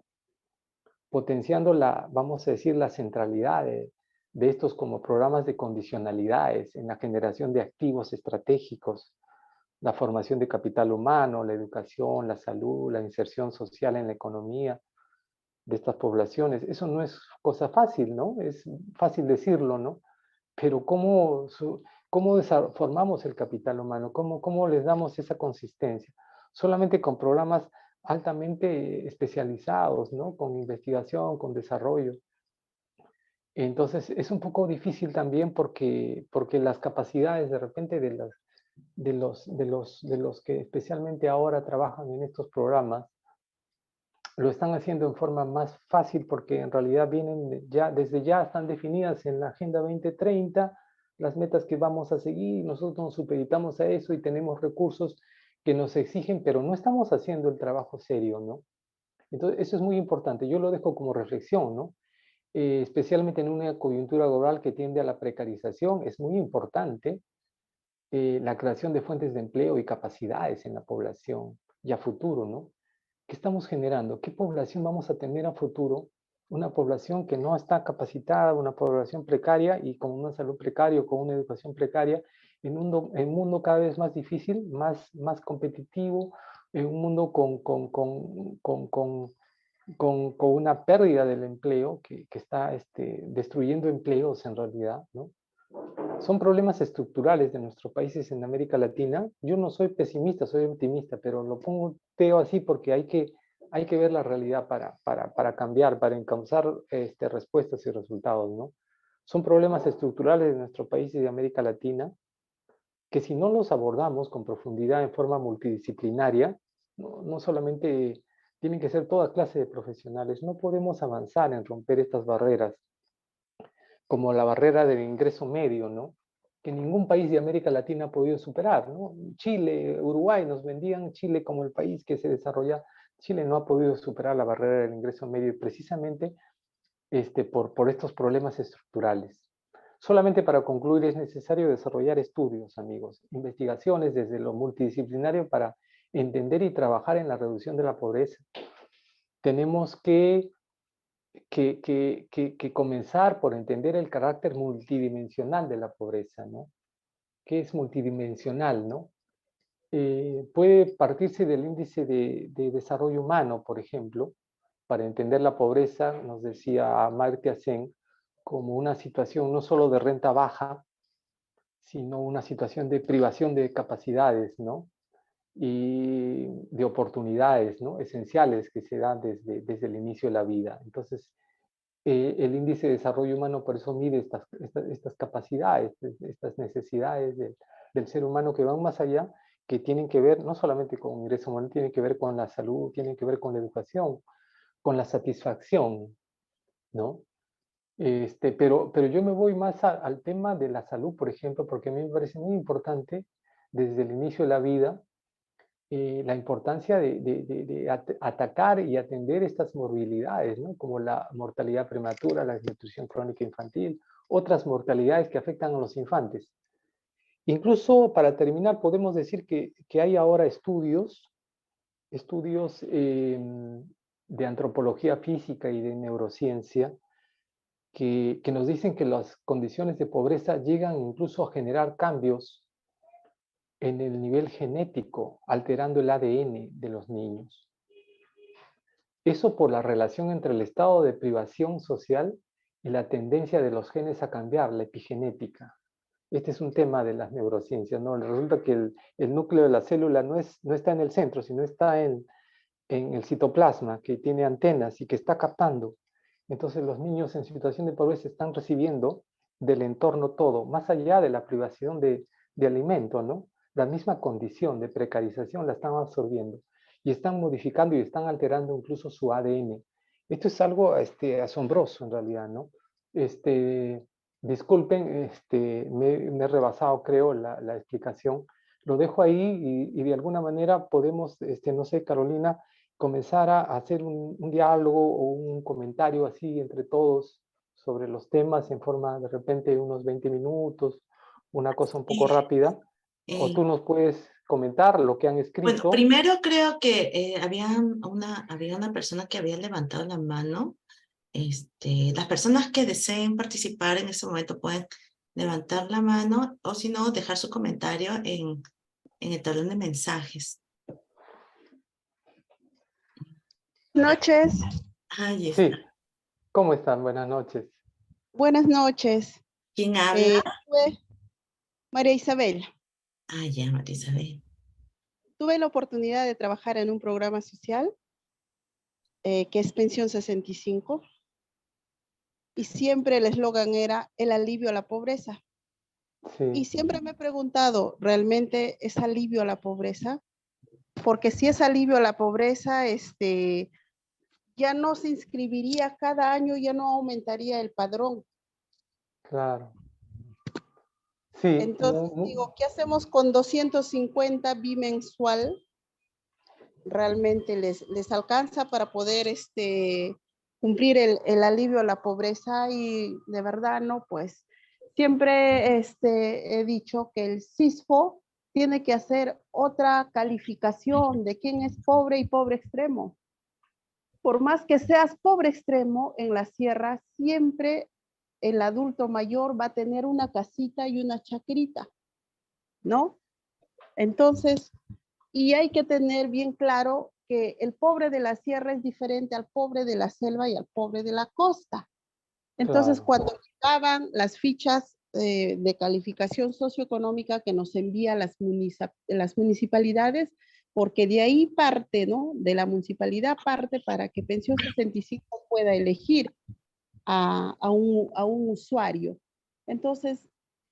potenciando vamos a decir, la centralidad de estos como programas de condicionalidades en la generación de activos estratégicos, la formación de capital humano, la educación, la salud, la inserción social en la economía de estas poblaciones. Eso no es cosa fácil, ¿no? Es fácil decirlo, ¿no? Pero ¿cómo formamos el capital humano? ¿Cómo les damos esa consistencia? solamente con programas altamente especializados, ¿no? Con investigación, con desarrollo. Entonces es un poco difícil también porque las capacidades de repente de los que especialmente ahora trabajan en estos programas lo están haciendo en forma más fácil porque en realidad desde ya están definidas en la Agenda 2030 las metas que vamos a seguir, nosotros nos supeditamos a eso y tenemos recursos que nos exigen, pero no estamos haciendo el trabajo serio, ¿no? Entonces eso es muy importante, yo lo dejo como reflexión, ¿no? Especialmente en una coyuntura global que tiende a la precarización, es muy importante la creación de fuentes de empleo y capacidades en la población y a futuro, ¿no? ¿Qué estamos generando? ¿Qué población vamos a tener a futuro? Una población que no está capacitada, una población precaria y con una salud precaria o con una educación precaria, en un mundo cada vez más difícil, más competitivo, en un mundo con una pérdida del empleo que está destruyendo empleos en realidad, ¿no? Son problemas estructurales de nuestros países en América Latina. Yo no soy pesimista, soy optimista, pero lo planteo así porque hay que ver la realidad para cambiar, para encauzar respuestas y resultados, ¿no? Son problemas estructurales de nuestro país y de América Latina que si no los abordamos con profundidad en forma multidisciplinaria, no solamente tienen que ser toda clase de profesionales, no podemos avanzar en romper estas barreras, como la barrera del ingreso medio, ¿no? Que ningún país de América Latina ha podido superar, ¿no? Chile, Uruguay nos vendían Chile como el país que se desarrolla. Chile no ha podido superar la barrera del ingreso medio precisamente por estos problemas estructurales. Solamente para concluir es necesario desarrollar estudios, amigos, investigaciones desde lo multidisciplinario para entender y trabajar en la reducción de la pobreza. Tenemos que comenzar por entender el carácter multidimensional de la pobreza, ¿no? ¿Qué es multidimensional, no? Puede partirse del índice de desarrollo humano, por ejemplo, para entender la pobreza, nos decía Amartya Sen, como una situación no solo de renta baja, sino una situación de privación de capacidades, ¿no? Y de oportunidades, ¿no? Esenciales que se dan desde el inicio de la vida. Entonces, el índice de desarrollo humano por eso mide estas capacidades, estas necesidades del ser humano que van más allá, que tienen que ver no solamente con ingreso humano, tienen que ver con la salud, tienen que ver con la educación, con la satisfacción, ¿no? Pero yo me voy más al tema de la salud, por ejemplo, porque a mí me parece muy importante desde el inicio de la vida la importancia de atacar y atender estas morbilidades, ¿no? Como la mortalidad prematura, la desnutrición crónica infantil, otras mortalidades que afectan a los infantes. Incluso, para terminar, podemos decir que hay ahora estudios de antropología física y de neurociencia que nos dicen que las condiciones de pobreza llegan incluso a generar cambios en el nivel genético, alterando el ADN de los niños. Eso por la relación entre el estado de privación social y la tendencia de los genes a cambiar, la epigenética. Este es un tema de las neurociencias, ¿no? Resulta que el núcleo de la célula no está en el centro, sino está en el citoplasma, que tiene antenas y que está captando. Entonces los niños en situación de pobreza están recibiendo del entorno todo, más allá de la privación de alimento, ¿no? La misma condición de precarización la están absorbiendo y están modificando y están alterando incluso su ADN. Esto es algo asombroso en realidad, ¿no? Disculpen, me he rebasado, creo, la explicación. Lo dejo ahí y de alguna manera podemos, no sé, Carolina, comenzar a hacer un diálogo o un comentario así entre todos sobre los temas en forma de repente unos 20 minutos, una cosa un poco rápida, o tú nos puedes comentar lo que han Bueno, escrito. primero creo que había una persona que había levantado la mano. Las personas que deseen participar en este momento pueden levantar la mano o si no, dejar su comentario en el tablón de mensajes. Noches. Ahí Sí, está. ¿cómo están? Buenas noches. Buenas noches. ¿Quién habla? María Isabel. Ya, María Isabel. tuve la oportunidad de trabajar en un programa social que es Pensión 65 y siempre el eslogan era el alivio a la pobreza. Y Sí, siempre me he preguntado, ¿realmente es alivio a la pobreza? Porque si es alivio a la pobreza, ya no se inscribiría cada año, ya no aumentaría el padrón. claro. Sí, Entonces digo, ¿qué hacemos con 250 bimensual? ¿Realmente les alcanza para poder cumplir el alivio a la pobreza? Y de verdad no, pues siempre he dicho que el CISFO tiene que hacer otra calificación de quién es pobre y pobre extremo. Por más que seas pobre extremo, en la sierra siempre el adulto mayor va a tener una casita y una chacrita, ¿no? Entonces, y hay que tener bien claro que el pobre de la sierra es diferente al pobre de la selva y al pobre de la costa. Entonces, claro, cuando llegaban las fichas de calificación socioeconómica que nos envían las municipalidades, porque de ahí parte, ¿no? De la municipalidad parte para que Pensión 65 pueda elegir a un usuario. Entonces,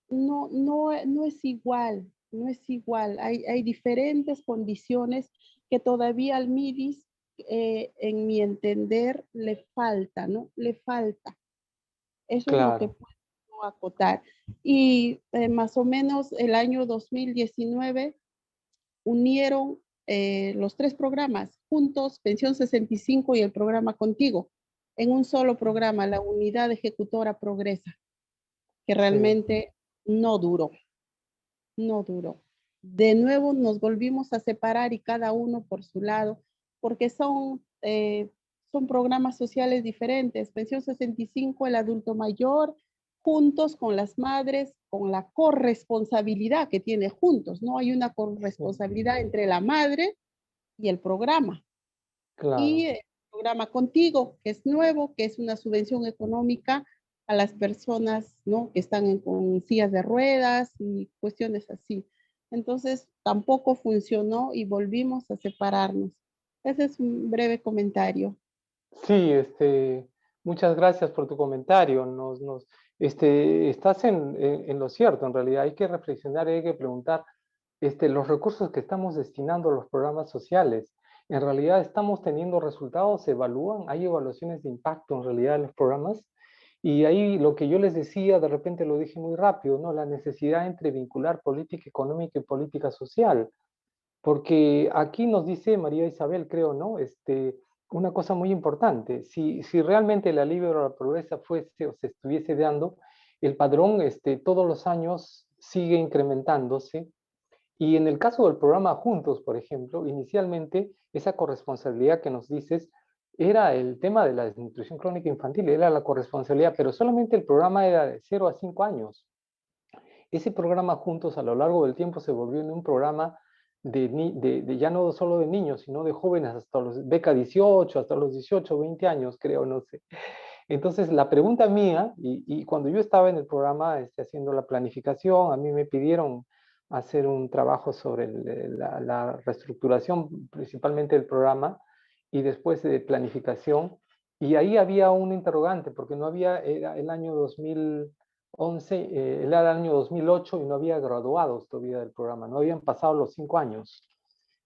no es igual, no es igual. Hay diferentes condiciones que todavía al MIDIS, en mi entender, le falta, ¿no? Le falta. Eso es lo que claro. puedo acotar. Y más o menos el año 2019 unieron los tres programas juntos, Pensión 65 y el programa Contigo, en un solo programa, la unidad ejecutora Progresa, que Sí, realmente no duró, no duró. De nuevo nos volvimos a separar y cada uno por su lado, porque son programas sociales diferentes. Pensión 65, el adulto mayor, juntos con las madres, con la corresponsabilidad que tiene juntos, ¿no? Hay una sí, corresponsabilidad entre la madre y el programa. Y claro. el programa Contigo, que es nuevo, que es una subvención económica a las personas, ¿no? Que están con sillas de ruedas y cuestiones así. Entonces, tampoco funcionó y volvimos a separarnos. Ese es un breve comentario. Sí, muchas gracias por tu comentario. Estás en lo cierto, en realidad. Hay que reflexionar y hay que preguntar los recursos que estamos destinando a los programas sociales. En realidad estamos teniendo resultados, se evalúan, hay evaluaciones de impacto en realidad en los programas. Y ahí lo que yo les decía, de repente lo dije muy rápido, ¿no? La necesidad entre vincular política económica y política social. Porque aquí nos dice María Isabel, creo, ¿no? Una cosa muy importante, si realmente el alivio a la pobreza fuese o se estuviese dando, el padrón todos los años sigue incrementándose. Y en el caso del programa Juntos, por ejemplo, inicialmente esa corresponsabilidad que nos dices era el tema de la desnutrición crónica infantil, era la corresponsabilidad, pero solamente el programa era de 0 a 5 años. Ese programa Juntos a lo largo del tiempo se volvió en un programa de ya no solo de niños, sino de jóvenes hasta los beca 18, hasta los 18, 20 años, creo, no sé. Entonces, la pregunta mía, y cuando yo estaba en el programa haciendo la planificación, a mí me pidieron hacer un trabajo sobre la reestructuración principalmente del programa y después de planificación, y ahí había un interrogante, porque no había, era el año 2011, era el año 2008 y no había graduados todavía del programa, no habían pasado los 5 años.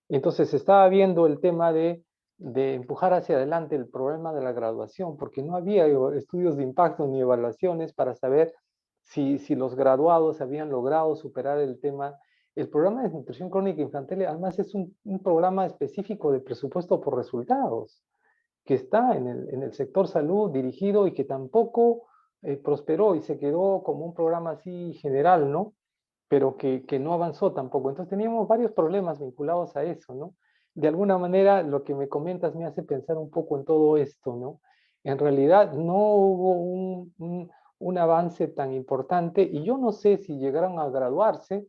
Entonces estaba viendo el tema de empujar hacia adelante el problema de la graduación, porque no había estudios de impacto ni evaluaciones para saber si los graduados habían logrado superar el tema. El programa de nutrición crónica infantil además es un programa específico de presupuesto por resultados, que está en el sector salud dirigido y que tampoco prosperó y se quedó como un programa así general, ¿no? Pero que no avanzó tampoco. Entonces teníamos varios problemas vinculados a eso, ¿no? De alguna manera lo que me comentas me hace pensar un poco en todo esto, ¿no? En realidad no hubo un avance tan importante y yo no sé si llegaron a graduarse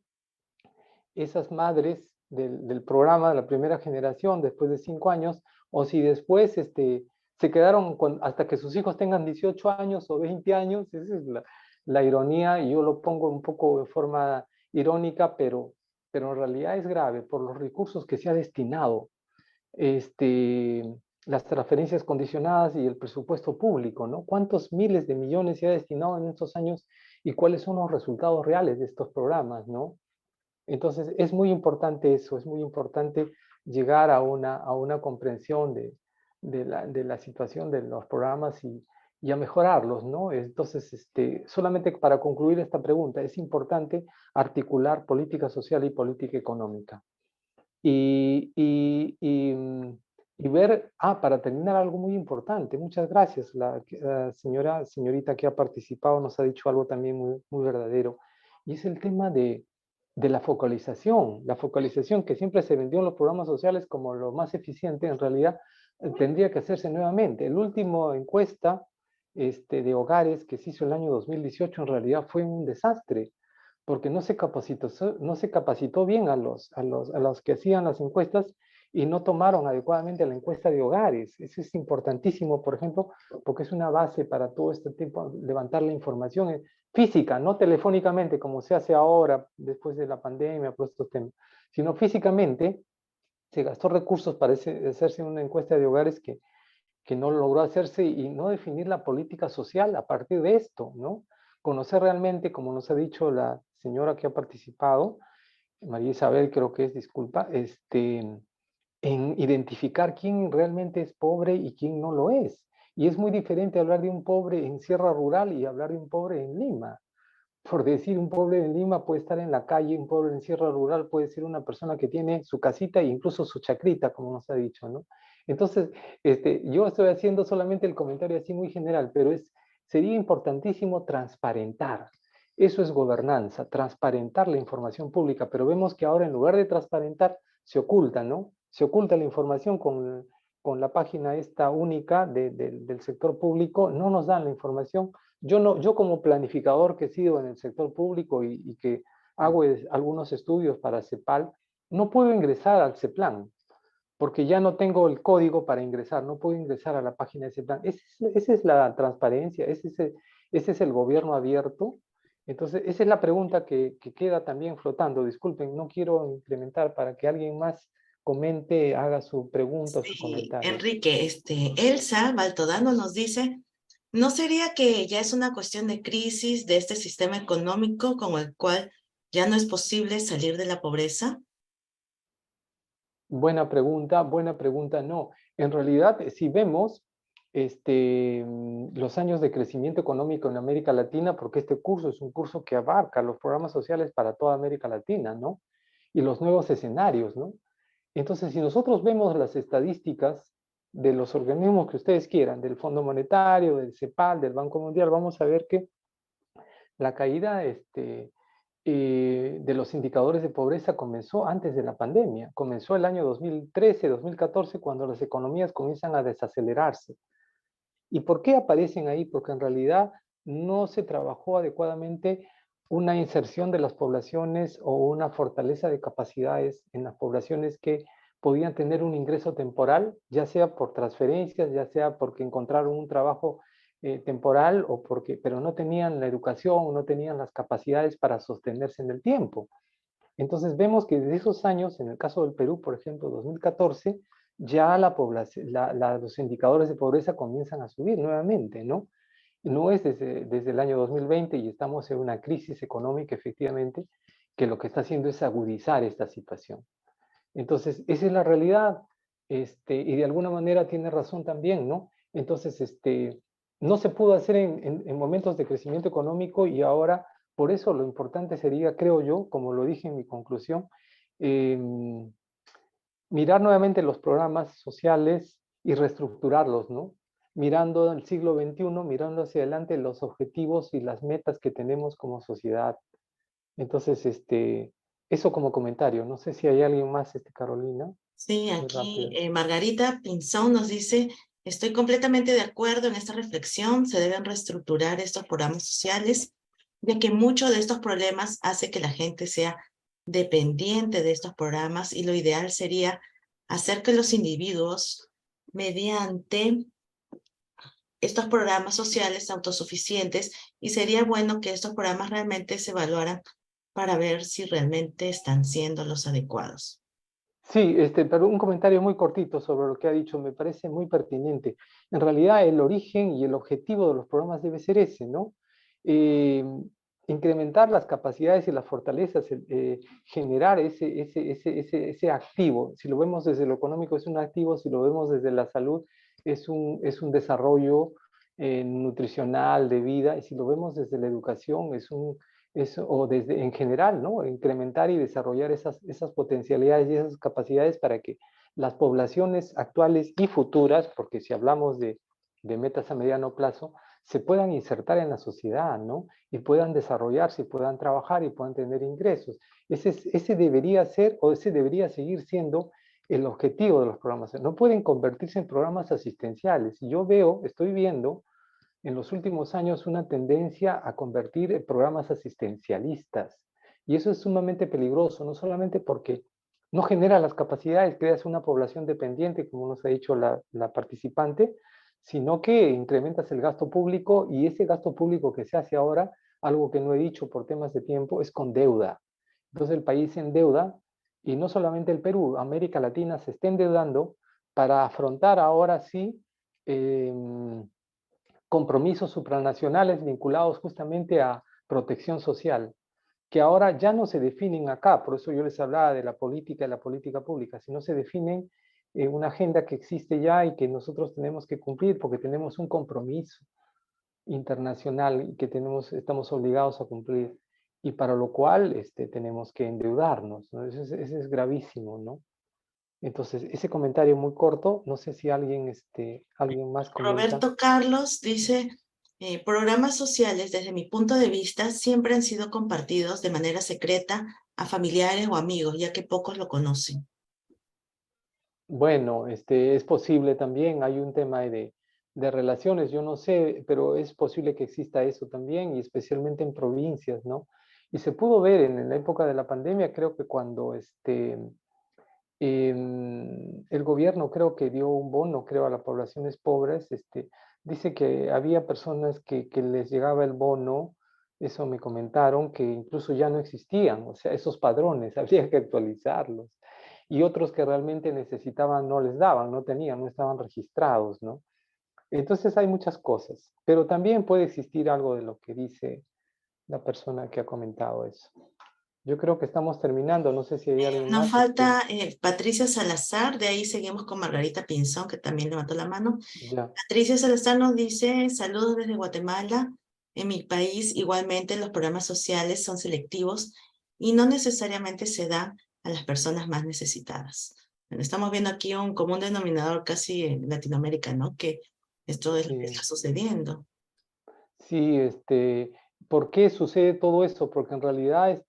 esas madres del programa de la primera generación después de 5 años o si después se quedaron hasta que sus hijos tengan 18 años o 20 años. Esa es la ironía y yo lo pongo un poco de forma irónica, pero pero en realidad es grave por los recursos que se ha destinado, las transferencias condicionadas y el presupuesto público, ¿no? ¿Cuántos miles de millones se ha destinado en estos años y cuáles son los resultados reales de estos programas, ¿no? Entonces, es muy importante eso, es muy importante llegar a una comprensión de la situación de los programas y a mejorarlos, ¿no? Entonces, solamente para concluir esta pregunta, es importante articular política social y política económica. Y ver, para terminar, algo muy importante, muchas gracias, la señorita que ha participado nos ha dicho algo también muy, muy verdadero, y es el tema de la focalización que siempre se vendió en los programas sociales como lo más eficiente, en realidad tendría que hacerse nuevamente. El último encuesta de hogares que se hizo el año 2018 en realidad fue un desastre, porque no se capacitó bien a los que hacían las encuestas y no tomaron adecuadamente la encuesta de hogares. Eso es importantísimo, por ejemplo, porque es una base para todo este tiempo, levantar la información física, no telefónicamente como se hace ahora, después de la pandemia, por estos temas, sino físicamente. Se gastó recursos para hacerse una encuesta de hogares que no logró hacerse y no definir la política social a partir de esto, ¿no? Conocer realmente, como nos ha dicho la señora que ha participado, María Isabel creo que es, disculpa, en identificar quién realmente es pobre y quién no lo es. Y es muy diferente hablar de un pobre en Sierra Rural y hablar de un pobre en Lima. Por decir, un pobre en Lima puede estar en la calle, un pobre en Sierra Rural puede ser una persona que tiene su casita e incluso su chacrita, como nos ha dicho, ¿no? Entonces, yo estoy haciendo solamente el comentario así muy general, pero sería importantísimo transparentar. Eso es gobernanza, transparentar la información pública, pero vemos que ahora en lugar de transparentar, se oculta, ¿no? Se oculta la información con la página esta única del sector público, no nos dan la información. Yo como planificador que he sido en el sector público y que hago algunos estudios para CEPAL, no puedo ingresar al CEPLAN, porque ya no tengo el código para ingresar, no puedo ingresar a la página de CEPLAN. Esa es la transparencia, ese es el gobierno abierto. Entonces, esa es la pregunta que queda también flotando. Disculpen, no quiero implementar para que alguien más comente, haga su pregunta o su Sí, comentario. Enrique, Elsa Baltodano nos dice, ¿no sería que ya es una cuestión de crisis de este sistema económico con el cual ya no es posible salir de la pobreza? Buena pregunta, no. En realidad, si vemos los años de crecimiento económico en América Latina, porque este curso es un curso que abarca los programas sociales para toda América Latina, ¿no? Y los nuevos escenarios, ¿no? Entonces, si nosotros vemos las estadísticas de los organismos que ustedes quieran, del Fondo Monetario, del CEPAL, del Banco Mundial, vamos a ver que la caída de los indicadores de pobreza comenzó antes de la pandemia, comenzó el año 2013, 2014, cuando las economías comienzan a desacelerarse. ¿Y por qué aparecen ahí? Porque en realidad no se trabajó adecuadamente una inserción de las poblaciones o una fortaleza de capacidades en las poblaciones que podían tener un ingreso temporal, ya sea por transferencias, ya sea porque encontraron un trabajo temporal, pero no tenían la educación, no tenían las capacidades para sostenerse en el tiempo. Entonces vemos que desde esos años, en el caso del Perú, por ejemplo, 2014, ya la población, los indicadores de pobreza comienzan a subir nuevamente, ¿no? No es desde el año 2020 y estamos en una crisis económica, efectivamente, que lo que está haciendo es agudizar esta situación. Entonces, esa es la realidad, y de alguna manera tiene razón también, ¿no? Entonces, no se pudo hacer en momentos de crecimiento económico y ahora, por eso lo importante sería, creo yo, como lo dije en mi conclusión, mirar nuevamente los programas sociales y reestructurarlos, ¿no? Mirando al siglo XXI, mirando hacia adelante los objetivos y las metas que tenemos como sociedad. Entonces, eso como comentario. No sé si hay alguien más, Carolina. Sí, Muy aquí rápido. Margarita Pinzón nos dice, estoy completamente de acuerdo en esta reflexión, se deben reestructurar estos programas sociales, ya que muchos de estos problemas hace que la gente sea dependiente de estos programas y lo ideal sería hacer que los individuos, mediante estos programas sociales autosuficientes, y sería bueno que estos programas realmente se evaluaran para ver si realmente están siendo los adecuados. Sí, pero un comentario muy cortito sobre lo que ha dicho, me parece muy pertinente. En realidad, el origen y el objetivo de los programas debe ser ese, ¿no? Eh, Incrementar las capacidades y las fortalezas, generar ese activo. Si lo vemos desde lo económico es un activo, si lo vemos desde la salud es un desarrollo nutricional de vida, y si lo vemos desde la educación o desde en general, ¿no? Incrementar y desarrollar esas potencialidades y esas capacidades para que las poblaciones actuales y futuras, porque si hablamos de metas a mediano plazo, se puedan insertar en la sociedad, ¿no? Y puedan desarrollarse, y puedan trabajar y puedan tener ingresos. Ese debería ser, o ese debería seguir siendo el objetivo de los programas. No pueden convertirse en programas asistenciales. Y yo estoy viendo en los últimos años una tendencia a convertir programas asistencialistas. Y eso es sumamente peligroso, no solamente porque no genera las capacidades, creas una población dependiente, como nos ha dicho la participante, sino que incrementas el gasto público, y ese gasto público que se hace ahora, algo que no he dicho por temas de tiempo, es con deuda. Entonces el país se endeuda, y no solamente el Perú, América Latina se está endeudando para afrontar ahora sí compromisos supranacionales vinculados justamente a protección social, que ahora ya no se definen acá. Por eso yo les hablaba de la política y la política pública, sino se definen una agenda que existe ya y que nosotros tenemos que cumplir porque tenemos un compromiso internacional y que estamos obligados a cumplir, y para lo cual tenemos que endeudarnos, ¿no? Eso es gravísimo, ¿no? Entonces, ese comentario muy corto, no sé si alguien más comenta. Roberto Carlos dice, programas sociales desde mi punto de vista siempre han sido compartidos de manera secreta a familiares o amigos, ya que pocos lo conocen. Bueno, es posible también, hay un tema de relaciones, yo no sé, pero es posible que exista eso también, y especialmente en provincias, ¿no? Y se pudo ver en la época de la pandemia, creo que cuando el gobierno creo que dio un bono, creo, a las poblaciones pobres, dice que había personas que les llegaba el bono, eso me comentaron, que incluso ya no existían, o sea, esos padrones, habría que actualizarlos. Y otros que realmente necesitaban no les daban, no tenían, no estaban registrados, ¿no? Entonces hay muchas cosas, pero también puede existir algo de lo que dice la persona que ha comentado eso. Yo creo que estamos terminando, no sé si hay alguien Nos más. falta Patricia Salazar, de ahí seguimos con Margarita Pinzón, que también levantó la mano. Ya. Patricia Salazar nos dice, saludos desde Guatemala. En mi país igualmente los programas sociales son selectivos y no necesariamente se dan a las personas más necesitadas. Bueno, estamos viendo aquí un común denominador casi en Latinoamérica, ¿no? Que esto es lo que Sí. está sucediendo. Sí, ¿por qué sucede todo eso? Porque en realidad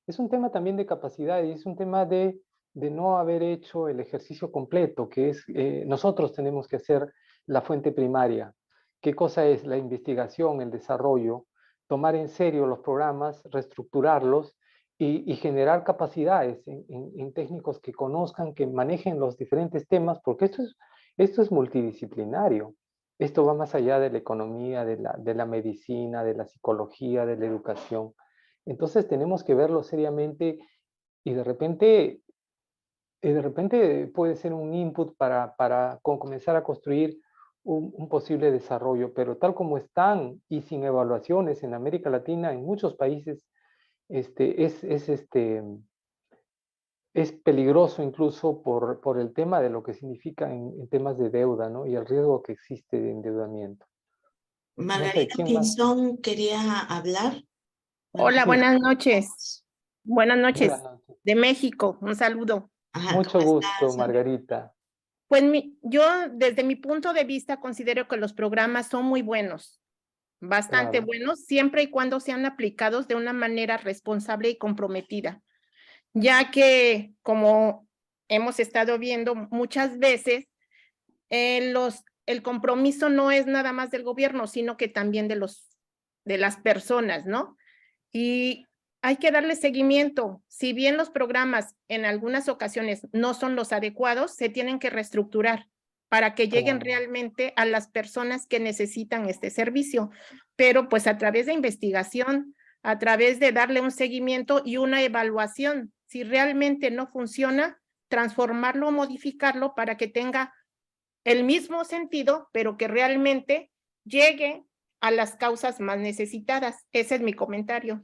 es un tema también de capacidad, y es un tema de no haber hecho el ejercicio completo, que es, nosotros tenemos que hacer la fuente primaria. ¿Qué cosa es la investigación, el desarrollo? Tomar en serio los programas, reestructurarlos y generar capacidades en técnicos que conozcan, que manejen los diferentes temas, porque esto es multidisciplinario. Esto va más allá de la economía, de la medicina, de la psicología, de la educación. Entonces tenemos que verlo seriamente, y de repente puede ser un input para comenzar a construir un posible desarrollo, pero tal como están y sin evaluaciones en América Latina, en muchos países, este, es, es, este, es peligroso incluso por el tema de lo que significa en temas de deuda, ¿no? Y el riesgo que existe de endeudamiento. No sé, Margarita ¿quién más? Pinzón quería hablar. Bueno, Hola, Sí, buenas noches. Buenas buenas noches. noches. De México, un saludo. ajá, ¿cómo Mucho gusto, estás? Margarita. Pues yo desde mi punto de vista considero que los programas son muy buenos, bastante Claro, buenos, siempre y cuando sean aplicados de una manera responsable y comprometida, ya que como hemos estado viendo muchas veces, el compromiso no es nada más del gobierno, sino que también de las personas, ¿no? Y hay que darle seguimiento. Si bien los programas en algunas ocasiones no son los adecuados, se tienen que reestructurar para que lleguen claro. realmente a las personas que necesitan este servicio. Pero pues a través de investigación, a través de darle un seguimiento y una evaluación. Si realmente no funciona, transformarlo o modificarlo para que tenga el mismo sentido, pero que realmente llegue a las causas más necesitadas. Ese es mi comentario.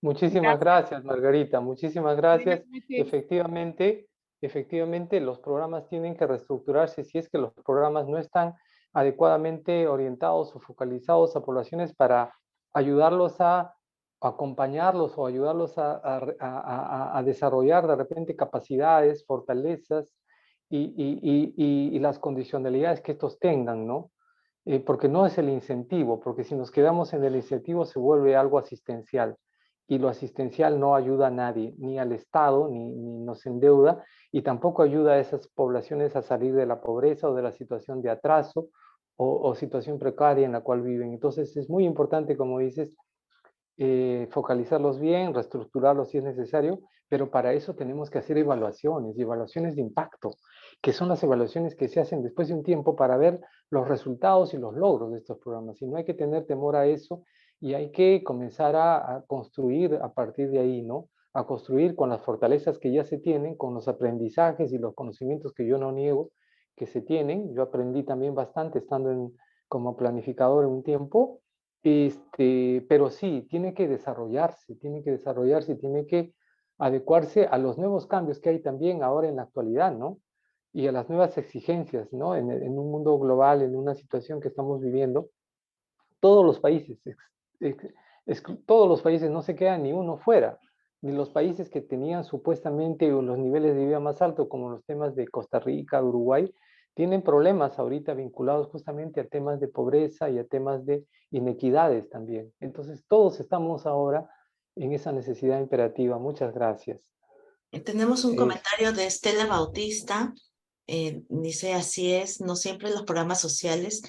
Muchísimas gracias, Margarita. Muchísimas gracias. Buenas noches. Efectivamente, los programas tienen que reestructurarse si es que los programas no están adecuadamente orientados o focalizados a poblaciones para ayudarlos a acompañarlos o ayudarlos a desarrollar de repente capacidades, fortalezas y las condicionalidades que estos tengan, ¿no? Porque no es el incentivo, porque si nos quedamos en el incentivo se vuelve algo asistencial y lo asistencial no ayuda a nadie, ni al Estado, ni nos endeuda, y tampoco ayuda a esas poblaciones a salir de la pobreza o de la situación de atraso o situación precaria en la cual viven. Entonces es muy importante, como dices, focalizarlos bien, reestructurarlos si es necesario, pero para eso tenemos que hacer evaluaciones y evaluaciones de impacto, que son las evaluaciones que se hacen después de un tiempo para ver los resultados y los logros de estos programas. Y no hay que tener temor a eso y hay que comenzar a construir a partir de ahí, ¿no? A construir con las fortalezas que ya se tienen, con los aprendizajes y los conocimientos que yo no niego que se tienen. Yo aprendí también bastante estando como planificador en un tiempo, pero sí, tiene que desarrollarse y tiene que adecuarse a los nuevos cambios que hay también ahora en la actualidad, ¿no? Y a las nuevas exigencias, ¿no? En un mundo global, en una situación que estamos viviendo, todos los países, todos los países, no se queda ni uno fuera, ni los países que tenían supuestamente los niveles de vida más altos, como los temas de Costa Rica, Uruguay, tienen problemas ahorita vinculados justamente a temas de pobreza y a temas de inequidades también. Entonces, todos estamos ahora en esa necesidad imperativa. Muchas gracias. Tenemos un comentario de Estela Bautista. Dice, así es, no siempre los programas sociales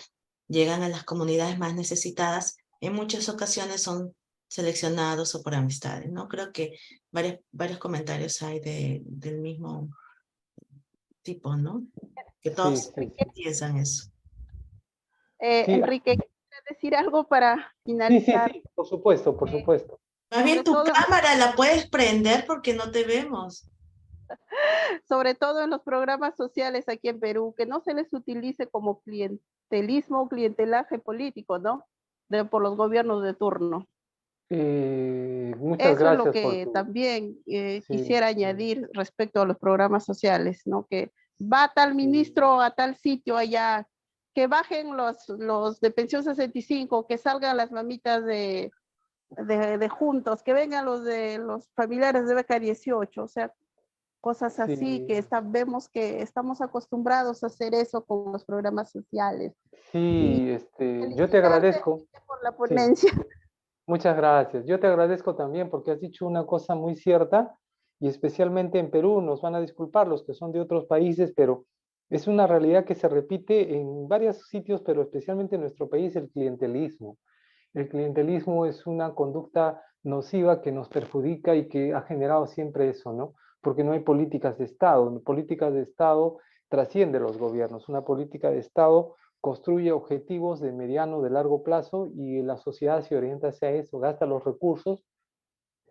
llegan a las comunidades más necesitadas. En muchas ocasiones son seleccionados o por amistades, ¿no? Creo que varios comentarios hay del mismo tipo, ¿no? Que todos Sí. piensan eso. Sí, Enrique, ¿quieres decir algo para finalizar? sí, por supuesto, por supuesto. Más bien tu cámara la puedes prender porque no te vemos. Sobre todo en los programas sociales aquí en Perú, que no se les utilice como clientelismo o clientelaje político, ¿no? Por los gobiernos de turno. Muchas Eso es lo gracias por que tu... también Sí, quisiera añadir respecto a los programas sociales, ¿no? Que va tal ministro a tal sitio allá, que bajen los de pensión 65, que salgan las mamitas de juntos, que vengan los de los familiares de beca 18, o sea, cosas así sí, vemos que estamos acostumbrados a hacer eso con los programas sociales. Y sí, yo te felicitarte agradezco. por la Sí, ponencia. muchas gracias. Yo te agradezco también porque has dicho una cosa muy cierta y especialmente en Perú, nos van a disculpar los que son de otros países, pero es una realidad que se repite en varios sitios, pero especialmente en nuestro país, el clientelismo. El clientelismo es una conducta nociva que nos perjudica y que ha generado siempre eso, ¿no? Porque no hay políticas de Estado. Políticas de Estado trasciende los gobiernos. Una política de Estado construye objetivos de mediano, de largo plazo y la sociedad se orienta hacia eso, gasta los recursos,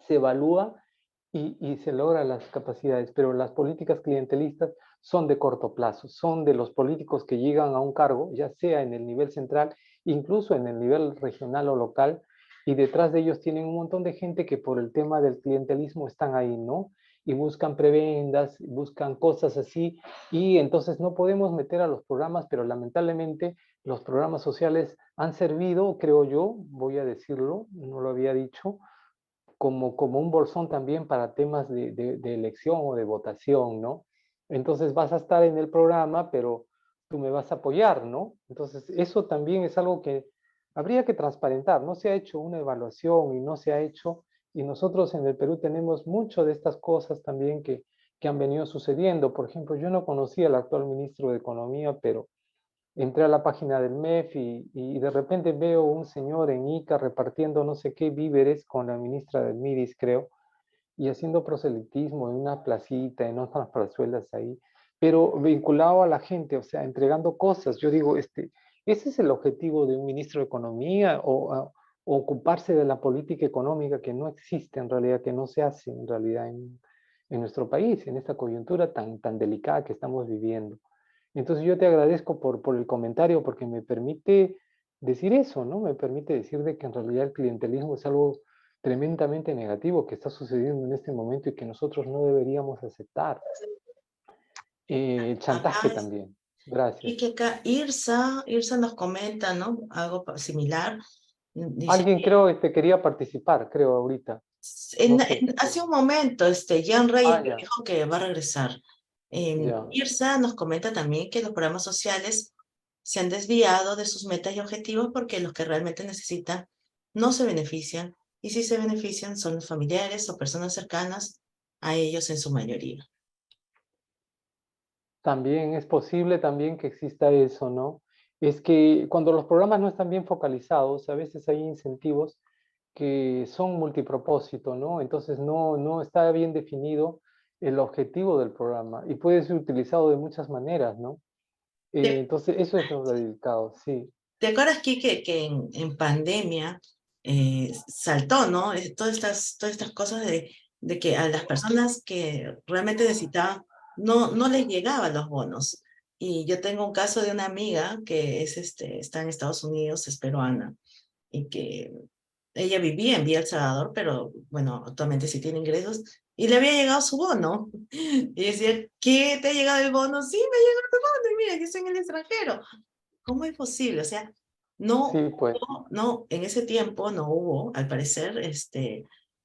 se evalúa y se logran las capacidades, pero las políticas clientelistas son de corto plazo, son de los políticos que llegan a un cargo, ya sea en el nivel central, incluso en el nivel regional o local, y detrás de ellos tienen un montón de gente que por el tema del clientelismo están ahí, ¿no? Y buscan prebendas, buscan cosas así, y entonces no podemos meter a los programas, pero lamentablemente los programas sociales han servido, creo yo, voy a decirlo, no lo había dicho, como un bolsón también para temas de elección o de votación, ¿no? Entonces vas a estar en el programa, pero tú me vas a apoyar, ¿no? Entonces eso también es algo que habría que transparentar. No se ha hecho una evaluación y no se ha hecho, y nosotros en el Perú tenemos mucho de estas cosas también que han venido sucediendo. Por ejemplo, yo no conocía al actual ministro de Economía, pero entré a la página del MEF y de repente veo un señor en Ica repartiendo no sé qué víveres con la ministra del MIDIS, creo, y haciendo proselitismo en una placita, en otras plazuelas ahí, pero vinculado a la gente, o sea, entregando cosas. Yo digo, ¿ese es el objetivo de un ministro de Economía ocuparse de la política económica que no existe en realidad, que no se hace en realidad en nuestro país, en esta coyuntura tan delicada que estamos viviendo. Entonces yo te agradezco por el comentario, porque me permite decir eso, ¿no? Me permite decir de que en realidad el clientelismo es algo tremendamente negativo que está sucediendo en este momento y que nosotros no deberíamos aceptar. El chantaje Acá también. y Gracias. que acá Irsa nos comenta, ¿no? Algo similar. Dice, Alguien creo que quería participar, creo ahorita. No sé. hace un momento, Jan Reyes Ah, me ya, dijo que va a regresar. ya. Irsa nos comenta también que los programas sociales se han desviado de sus metas y objetivos porque los que realmente necesitan no se benefician, y si se benefician son los familiares o personas cercanas a ellos en su mayoría. También es posible también que exista eso, ¿no? Es que cuando los programas no están bien focalizados, a veces hay incentivos que son multipropósito, ¿no? Entonces no está bien definido el objetivo del programa y puede ser utilizado de muchas maneras, ¿no? ¿Te, Entonces eso es lo delicado, sí. te acuerdas, Kike, que en pandemia saltó, ¿no? Todas estas cosas de que a las personas que realmente necesitaban, no les llegaban los bonos. Y yo tengo un caso de una amiga que está en Estados Unidos, es peruana, y que ella vivía en Villa El Salvador, pero bueno, actualmente sí tiene ingresos, y le había llegado su bono. Y decía, ¿qué te ha llegado el bono? Sí, me ha llegado el bono, y mira, yo estoy en el extranjero. ¿Cómo es posible? O sea, Sí, pues, en ese tiempo no hubo, al parecer,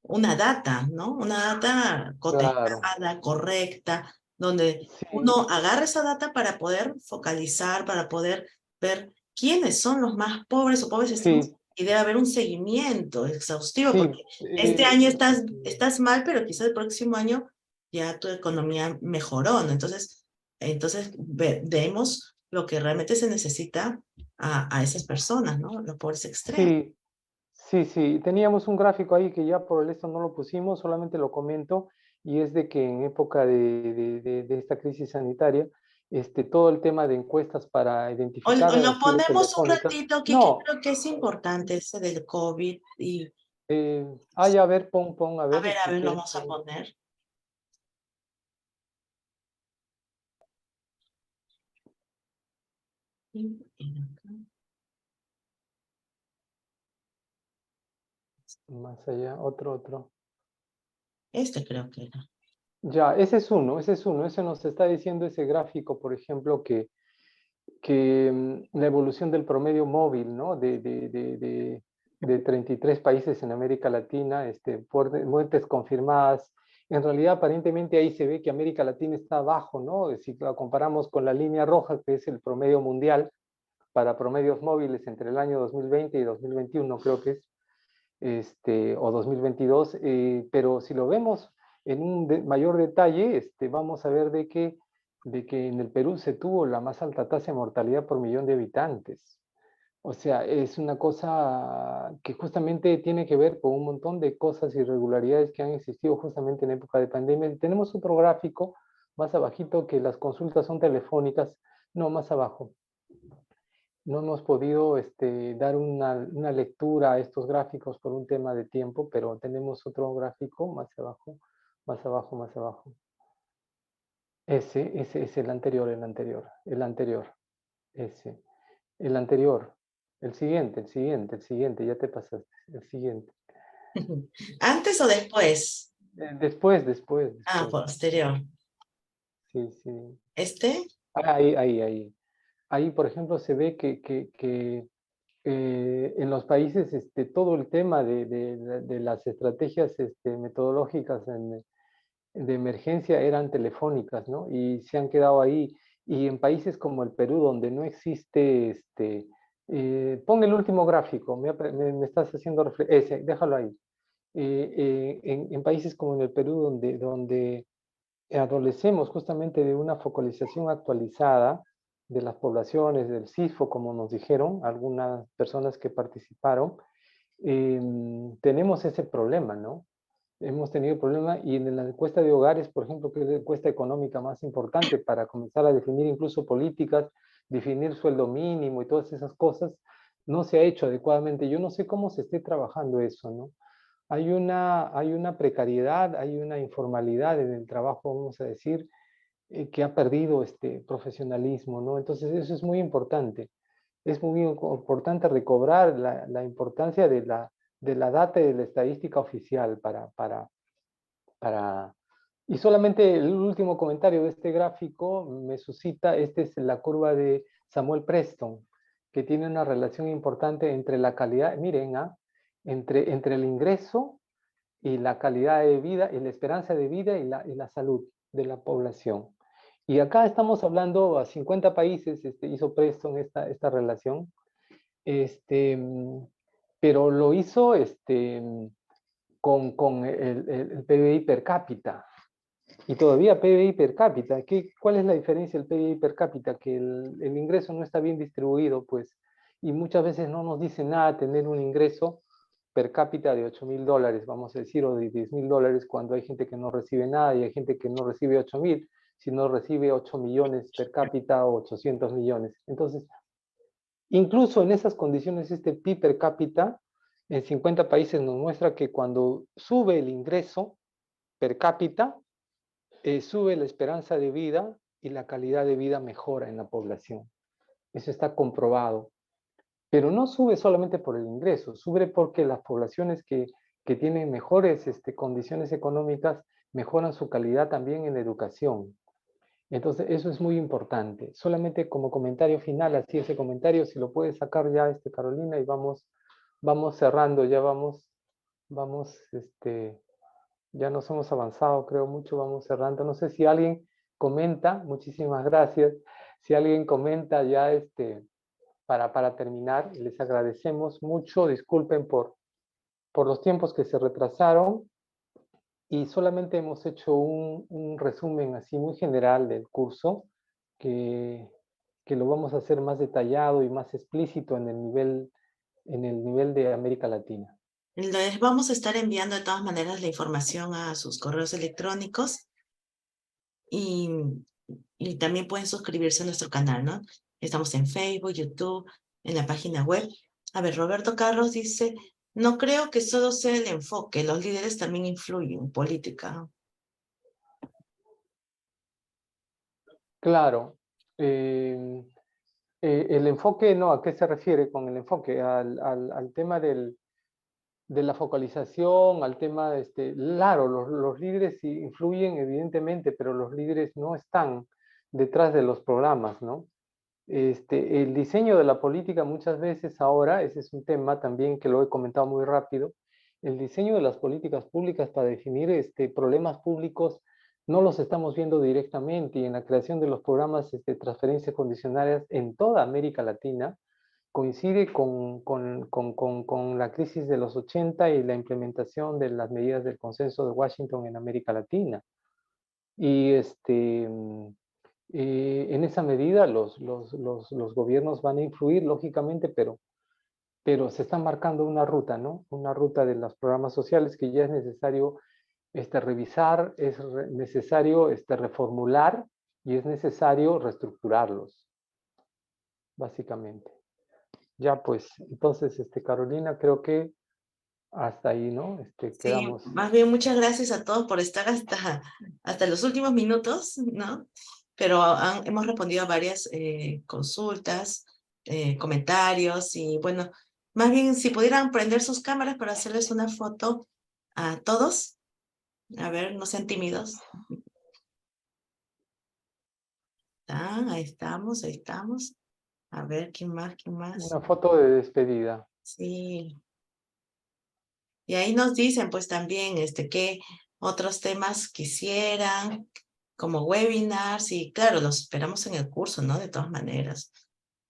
una data, ¿no? Una data claro. cotejada, correcta, donde Sí, uno agarra esa data para poder focalizar, para poder ver quiénes son los más pobres o pobres extremos, sí, y debe haber un seguimiento exhaustivo, sí. porque este año estás mal, pero quizás el próximo año ya tu economía mejoró, ¿no? Entonces vemos lo que realmente se necesita a esas personas, ¿no? Los pobres extremos. Sí, sí, sí. Teníamos un gráfico ahí que ya por el esto no lo pusimos, solamente lo comento, y es de que en época de esta crisis sanitaria, todo el tema de encuestas para O identificar lo chives ponemos un telefónicas, ratito, que no, creo que es importante ese del COVID. Y ya, a ver, a ver, a si ver, lo quieres. vamos a poner. Más allá, otro. Este creo que era. Ya, ese nos está diciendo ese gráfico, por ejemplo, que la evolución del promedio móvil, ¿no? De 33 países en América Latina, muertes confirmadas. En realidad, aparentemente ahí se ve que América Latina está abajo, ¿no? Si la comparamos con la línea roja, que es el promedio mundial para promedios móviles entre el año 2020 y 2021, creo que es, o 2022, pero si lo vemos en un mayor detalle, vamos a ver de que en el Perú se tuvo la más alta tasa de mortalidad por millón de habitantes. O sea, es una cosa que justamente tiene que ver con un montón de cosas, irregularidades que han existido justamente en época de pandemia. Y tenemos otro gráfico más abajito que las consultas son telefónicas, no, más abajo. No hemos podido dar una lectura a estos gráficos por un tema de tiempo, pero tenemos otro gráfico más abajo, más abajo, más abajo. Ese es el anterior, ese, el anterior, el siguiente, ya te pasaste, el siguiente. ¿Antes o después? Después. Ah, posterior. Sí, sí. ¿Este? Ahí. Ahí, por ejemplo, se ve que en los países todo el tema de las estrategias metodológicas de emergencia eran telefónicas, ¿no? Y se han quedado ahí. Y en países como el Perú, donde no existe, pon el último gráfico, me estás haciendo ese, déjalo ahí. En países como en el Perú, donde adolecemos justamente de una focalización actualizada de las poblaciones, del CISFO, como nos dijeron algunas personas que participaron, tenemos ese problema, ¿no? Hemos tenido problema y en la encuesta de hogares, por ejemplo, que es la encuesta económica más importante para comenzar a definir incluso políticas, definir sueldo mínimo y todas esas cosas, no se ha hecho adecuadamente. Yo no sé cómo se esté trabajando eso, ¿no? Hay una precariedad, hay una informalidad en el trabajo, vamos a decir, que ha perdido este profesionalismo, ¿no? Entonces eso es muy importante. Es muy importante recobrar la importancia de la data y de la estadística oficial para... Y solamente el último comentario de este gráfico me suscita, esta es la curva de Samuel Preston, que tiene una relación importante entre la calidad, miren, entre el ingreso y la calidad de vida, y la esperanza de vida y la salud de la población. Y acá estamos hablando a 50 países, hizo Preston esta relación, pero lo hizo con el PBI per cápita. Y todavía PBI per cápita. ¿Cuál es la diferencia del PBI per cápita? Que el ingreso no está bien distribuido, pues, y muchas veces no nos dice nada tener un ingreso per cápita de $8,000, vamos a decir, o de $10,000, cuando hay gente que no recibe nada y hay gente que no recibe 8,000, sino recibe 8 millones per cápita o 800 millones. Entonces, incluso en esas condiciones, este PIB per cápita en 50 países nos muestra que cuando sube el ingreso per cápita, sube la esperanza de vida y la calidad de vida mejora en la población. Eso está comprobado. Pero no sube solamente por el ingreso, sube porque las poblaciones que tienen mejores condiciones económicas mejoran su calidad también en educación. Entonces, eso es muy importante. Solamente como comentario final, así ese comentario, si lo puedes sacar ya, Carolina, y vamos cerrando, ya ya nos hemos avanzado, creo mucho, vamos cerrando. No sé si alguien comenta, muchísimas gracias. Si alguien comenta ya para terminar, les agradecemos mucho, disculpen por los tiempos que se retrasaron y solamente hemos hecho un resumen así muy general del curso que lo vamos a hacer más detallado y más explícito en el nivel de América Latina. Les vamos a estar enviando de todas maneras la información a sus correos electrónicos y también pueden suscribirse a nuestro canal, ¿no? Estamos en Facebook, YouTube, en la página web. A ver, Roberto Carlos dice, no creo que solo sea el enfoque, los líderes también influyen en política. Claro. El enfoque, no, ¿a qué se refiere con el enfoque? Al tema de la focalización, al tema, claro, los líderes sí influyen evidentemente, pero los líderes no están detrás de los programas, ¿no? El diseño de la política muchas veces ahora, ese es un tema también que lo he comentado muy rápido, el diseño de las políticas públicas para definir problemas públicos no los estamos viendo directamente y en la creación de los programas de transferencias condicionales en toda América Latina coincide con la crisis de los 80 y la implementación de las medidas del Consenso de Washington en América Latina. Y en esa medida los gobiernos van a influir, lógicamente, pero se está marcando una ruta, ¿no? Una ruta de los programas sociales que ya es necesario revisar, es necesario reformular y es necesario reestructurarlos, básicamente. Ya pues, entonces, Carolina, creo que hasta ahí, ¿no? Sí, Quedamos. más bien muchas gracias a todos por estar hasta los últimos minutos, ¿no? Pero hemos respondido a varias consultas, comentarios y bueno, más bien si pudieran prender sus cámaras para hacerles una foto a todos. A ver, no sean tímidos. Ahí estamos, ahí estamos. A ver, ¿quién más? ¿Quién más? Una foto de despedida. Sí. Y ahí nos dicen pues también qué otros temas quisieran, como webinars, y claro, los esperamos en el curso, ¿no? De todas maneras,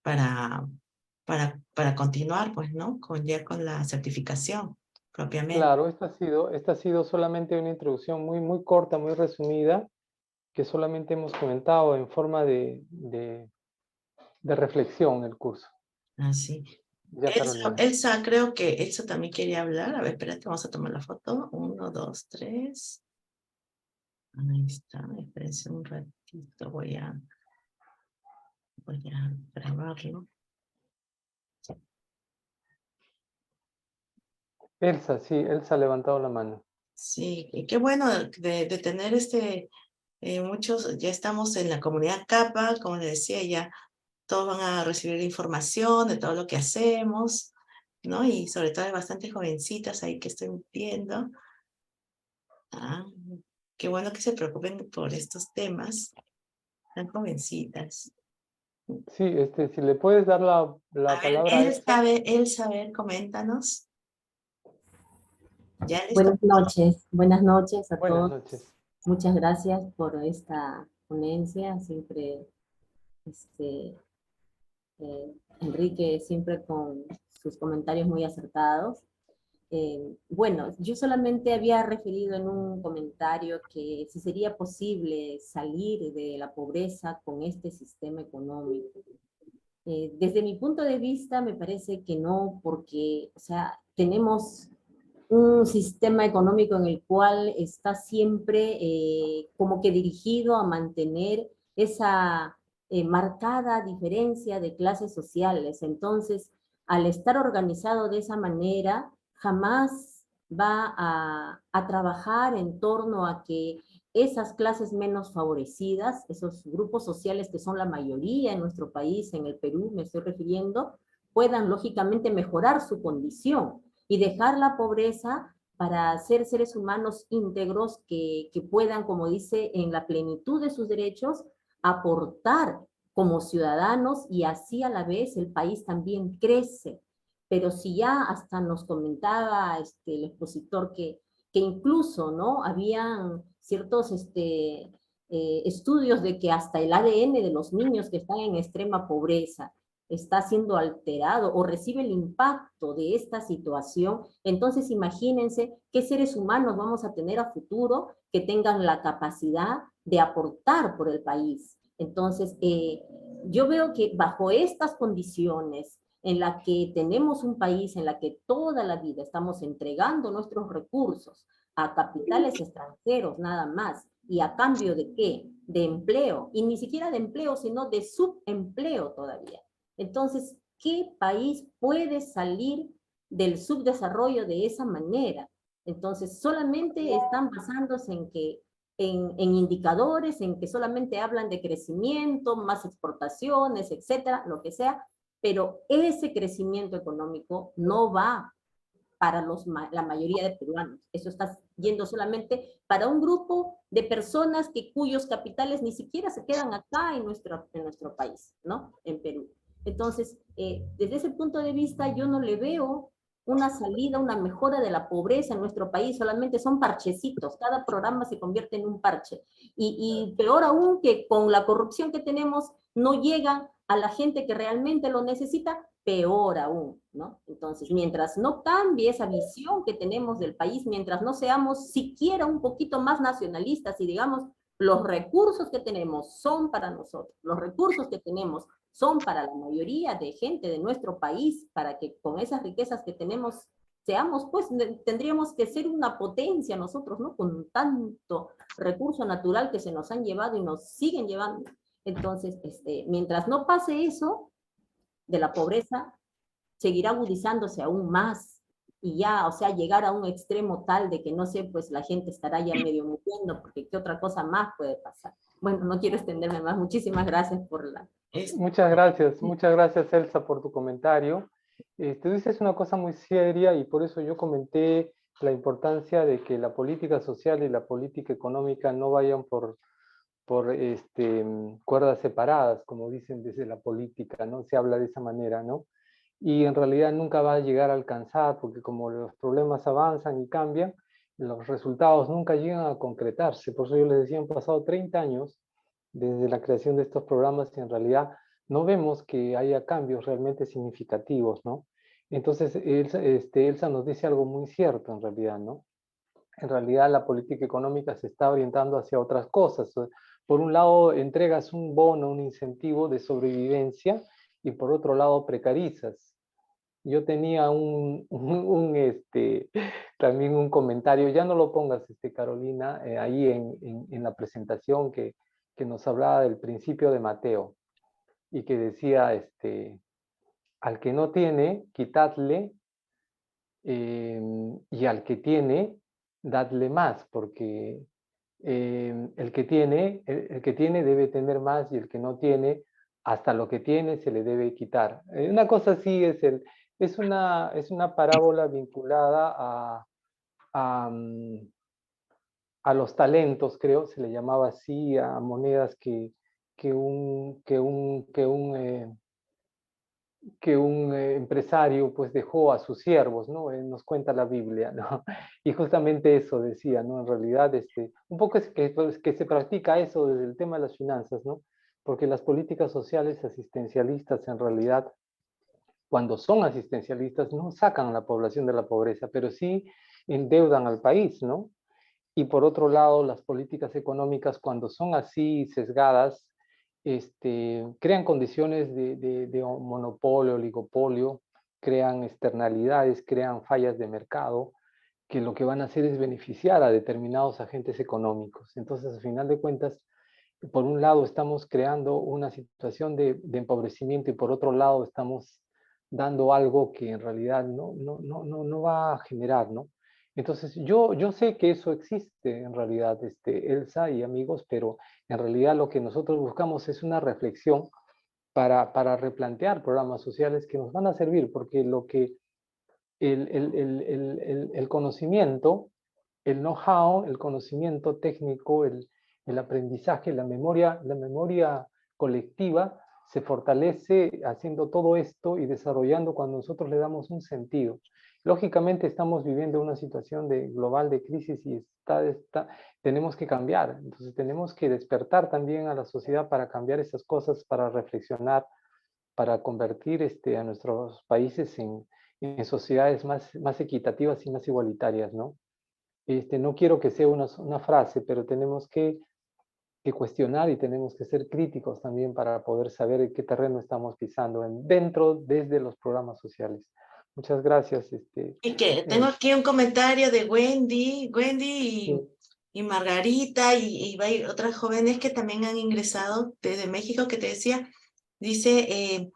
para continuar, pues, ¿no? Ya con la certificación propiamente. Claro, esta ha sido solamente una introducción muy, muy corta, muy resumida, que solamente hemos comentado en forma de reflexión el curso. Así. Ya, Carolina. Elsa, creo que Elsa también quería hablar. A ver, espérate, vamos a tomar la foto. 1, 2, 3. Ahí está, espérense un ratito, voy a grabarlo. Elsa, sí, Elsa ha levantado la mano. Sí, y qué bueno de tener muchos, ya estamos en la comunidad CAPA, como le decía, ya todos van a recibir información de todo lo que hacemos, ¿no? Y sobre todo hay bastantes jovencitas ahí que estoy viendo. Ah, qué bueno que se preocupen por estos temas, tan jovencitas. Sí, si le puedes dar A la ver, palabra a Elsa. Elsa, a ver, coméntanos. Ya les Buenas noches a Buenas todos. noches. Muchas gracias por esta ponencia. Siempre, este, Enrique, siempre con sus comentarios muy acertados. Bueno, yo solamente había referido en un comentario que si sería posible salir de la pobreza con este sistema económico. Desde mi punto de vista, me parece que no, porque, o sea, tenemos un sistema económico en el cual está siempre como que dirigido a mantener esa marcada diferencia de clases sociales. Entonces, al estar organizado de esa manera, jamás va a trabajar en torno a que esas clases menos favorecidas, esos grupos sociales que son la mayoría en nuestro país, en el Perú me estoy refiriendo, puedan lógicamente mejorar su condición y dejar la pobreza para ser seres humanos íntegros que puedan, como dice, en la plenitud de sus derechos, aportar como ciudadanos y así a la vez el país también crece. Pero si ya hasta nos comentaba el expositor que incluso, ¿no? Habían ciertos estudios de que hasta el ADN de los niños que están en extrema pobreza está siendo alterado o recibe el impacto de esta situación, entonces imagínense qué seres humanos vamos a tener a futuro que tengan la capacidad de aportar por el país. Entonces, yo veo que bajo estas condiciones en la que tenemos un país en la que toda la vida estamos entregando nuestros recursos a capitales extranjeros nada más, y a cambio de qué? De empleo, y ni siquiera de empleo, sino de subempleo todavía. Entonces, ¿qué país puede salir del subdesarrollo de esa manera? Entonces, solamente están basándose en que en indicadores, en que solamente hablan de crecimiento, más exportaciones, etcétera, lo que sea, pero ese crecimiento económico no va para la mayoría de peruanos. Eso está yendo solamente para un grupo de personas cuyos capitales ni siquiera se quedan acá en nuestro país, ¿no? En Perú. Entonces, desde ese punto de vista, yo no le veo una salida, una mejora de la pobreza en nuestro país, solamente son parchecitos, cada programa se convierte en un parche. Y peor aún que con la corrupción que tenemos, no llega a la gente que realmente lo necesita, peor aún, ¿no? Entonces, mientras no cambie esa visión que tenemos del país, mientras no seamos siquiera un poquito más nacionalistas y digamos, los recursos que tenemos son para nosotros, los recursos que tenemos son para la mayoría de gente de nuestro país, para que con esas riquezas que tenemos seamos, pues tendríamos que ser una potencia nosotros, ¿no? Con tanto recurso natural que se nos han llevado y nos siguen llevando. Entonces, mientras no pase eso, de la pobreza seguirá agudizándose aún más y ya, o sea, llegar a un extremo tal de que no sé, pues la gente estará ya medio muriendo, porque qué otra cosa más puede pasar. Bueno, no quiero extenderme más. Muchísimas gracias por la... Muchas gracias Elsa por tu comentario. Tú dices una cosa muy seria y por eso yo comenté la importancia de que la política social y la política económica no vayan por cuerdas separadas, como dicen desde la política, ¿no? Se habla de esa manera, ¿no? Y en realidad nunca va a llegar a alcanzar, porque como los problemas avanzan y cambian, los resultados nunca llegan a concretarse. Por eso yo les decía, han pasado 30 años desde la creación de estos programas y en realidad no vemos que haya cambios realmente significativos, ¿no? Entonces, Elsa nos dice algo muy cierto en realidad, ¿no? En realidad la política económica se está orientando hacia otras cosas. Por un lado, entregas un bono, un incentivo de sobrevivencia y por otro lado, precarizas. Yo tenía también un comentario, ya no lo pongas, Carolina, ahí en la presentación que nos hablaba del principio de Mateo y que decía, al que no tiene, quitadle y al que tiene, dadle más, porque el que tiene debe tener más y el que no tiene, hasta lo que tiene se le debe quitar. Una cosa así es una parábola vinculada a los talentos, creo, se le llamaba así, a monedas que un empresario pues dejó a sus siervos, ¿no? Nos cuenta la Biblia, ¿no? Y justamente eso decía, ¿no? En realidad, un poco es que se practica eso desde el tema de las finanzas, ¿no? Porque las políticas sociales asistencialistas en realidad, cuando son asistencialistas, no sacan a la población de la pobreza, pero sí endeudan al país, ¿no? Y por otro lado, las políticas económicas, cuando son así sesgadas, crean condiciones de monopolio, oligopolio, crean externalidades, crean fallas de mercado, que lo que van a hacer es beneficiar a determinados agentes económicos. Entonces, al final de cuentas, por un lado estamos creando una situación de empobrecimiento y por otro lado estamos dando algo que en realidad no va a generar, ¿no? Entonces, yo sé que eso existe en realidad, Elsa y amigos, pero en realidad lo que nosotros buscamos es una reflexión para replantear programas sociales que nos van a servir, porque lo que el conocimiento, el know-how, el conocimiento técnico, el aprendizaje, la memoria colectiva se fortalece haciendo todo esto y desarrollando cuando nosotros le damos un sentido. Lógicamente estamos viviendo una situación global de crisis y tenemos que cambiar. Entonces tenemos que despertar también a la sociedad para cambiar esas cosas, para reflexionar, para convertir a nuestros países en sociedades más equitativas y más igualitarias, ¿no? No quiero que sea una frase, pero tenemos que cuestionar y tenemos que ser críticos también para poder saber en qué terreno estamos pisando desde los programas sociales. Muchas gracias. Y que tengo aquí un comentario de Wendy sí. y Margarita y hay otras jóvenes que también han ingresado desde México que te decía, dice,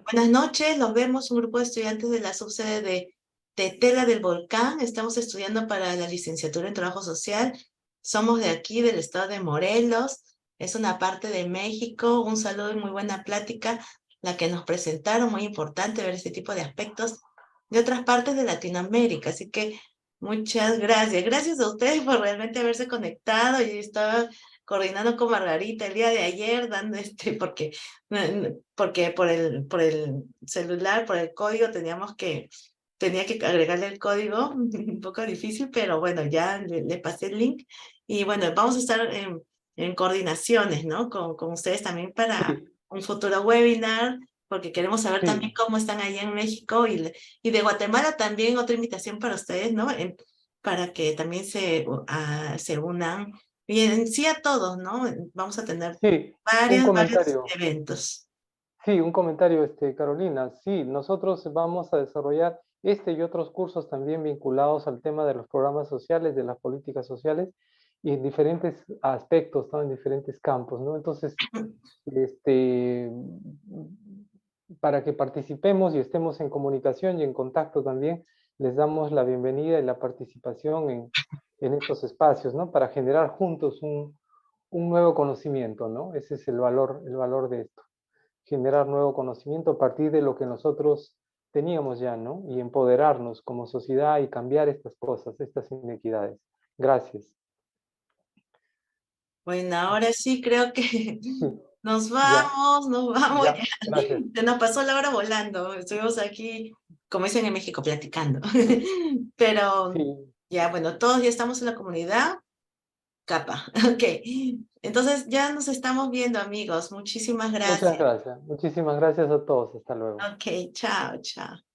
buenas noches, los vemos, un grupo de estudiantes de la subsede de Tetela del Volcán, estamos estudiando para la licenciatura en Trabajo Social, somos de aquí, del estado de Morelos, es una parte de México, un saludo y muy buena plática, la que nos presentaron, muy importante ver este tipo de aspectos de otras partes de Latinoamérica, así que muchas gracias. Gracias a ustedes por realmente haberse conectado. Yo estaba coordinando con Margarita el día de ayer, dando porque por el celular, por el código, tenía que agregarle el código, un poco difícil, pero bueno, ya le pasé el link. Y bueno, vamos a estar en coordinaciones, ¿no? Con ustedes también para un futuro webinar, porque queremos saber también cómo están allá en México y de Guatemala también otra invitación para ustedes, ¿no? Para que también se unan. Y en sí a todos, ¿no? Vamos a tener Sí, varios eventos. Sí, un comentario, Carolina. Sí, nosotros vamos a desarrollar y otros cursos también vinculados al tema de los programas sociales, de las políticas sociales, y en diferentes aspectos, ¿no? En diferentes campos, ¿no? Entonces, para que participemos y estemos en comunicación y en contacto también, les damos la bienvenida y la participación en estos espacios, ¿no? Para generar juntos un nuevo conocimiento, ¿no? Ese es el valor de esto. Generar nuevo conocimiento a partir de lo que nosotros teníamos ya, ¿no? Y empoderarnos como sociedad y cambiar estas cosas, estas inequidades. Gracias. Bueno, ahora sí creo que nos Ya, vamos. ya, gracias. Se nos pasó la hora volando. Estuvimos aquí, como dicen en México, platicando. Pero Sí, ya, bueno, todos ya estamos en la comunidad. Capa, ok. Entonces ya nos estamos viendo, amigos. Muchísimas muchas gracias. gracias. Muchísimas gracias a todos. Hasta luego. Ok, chao, chao.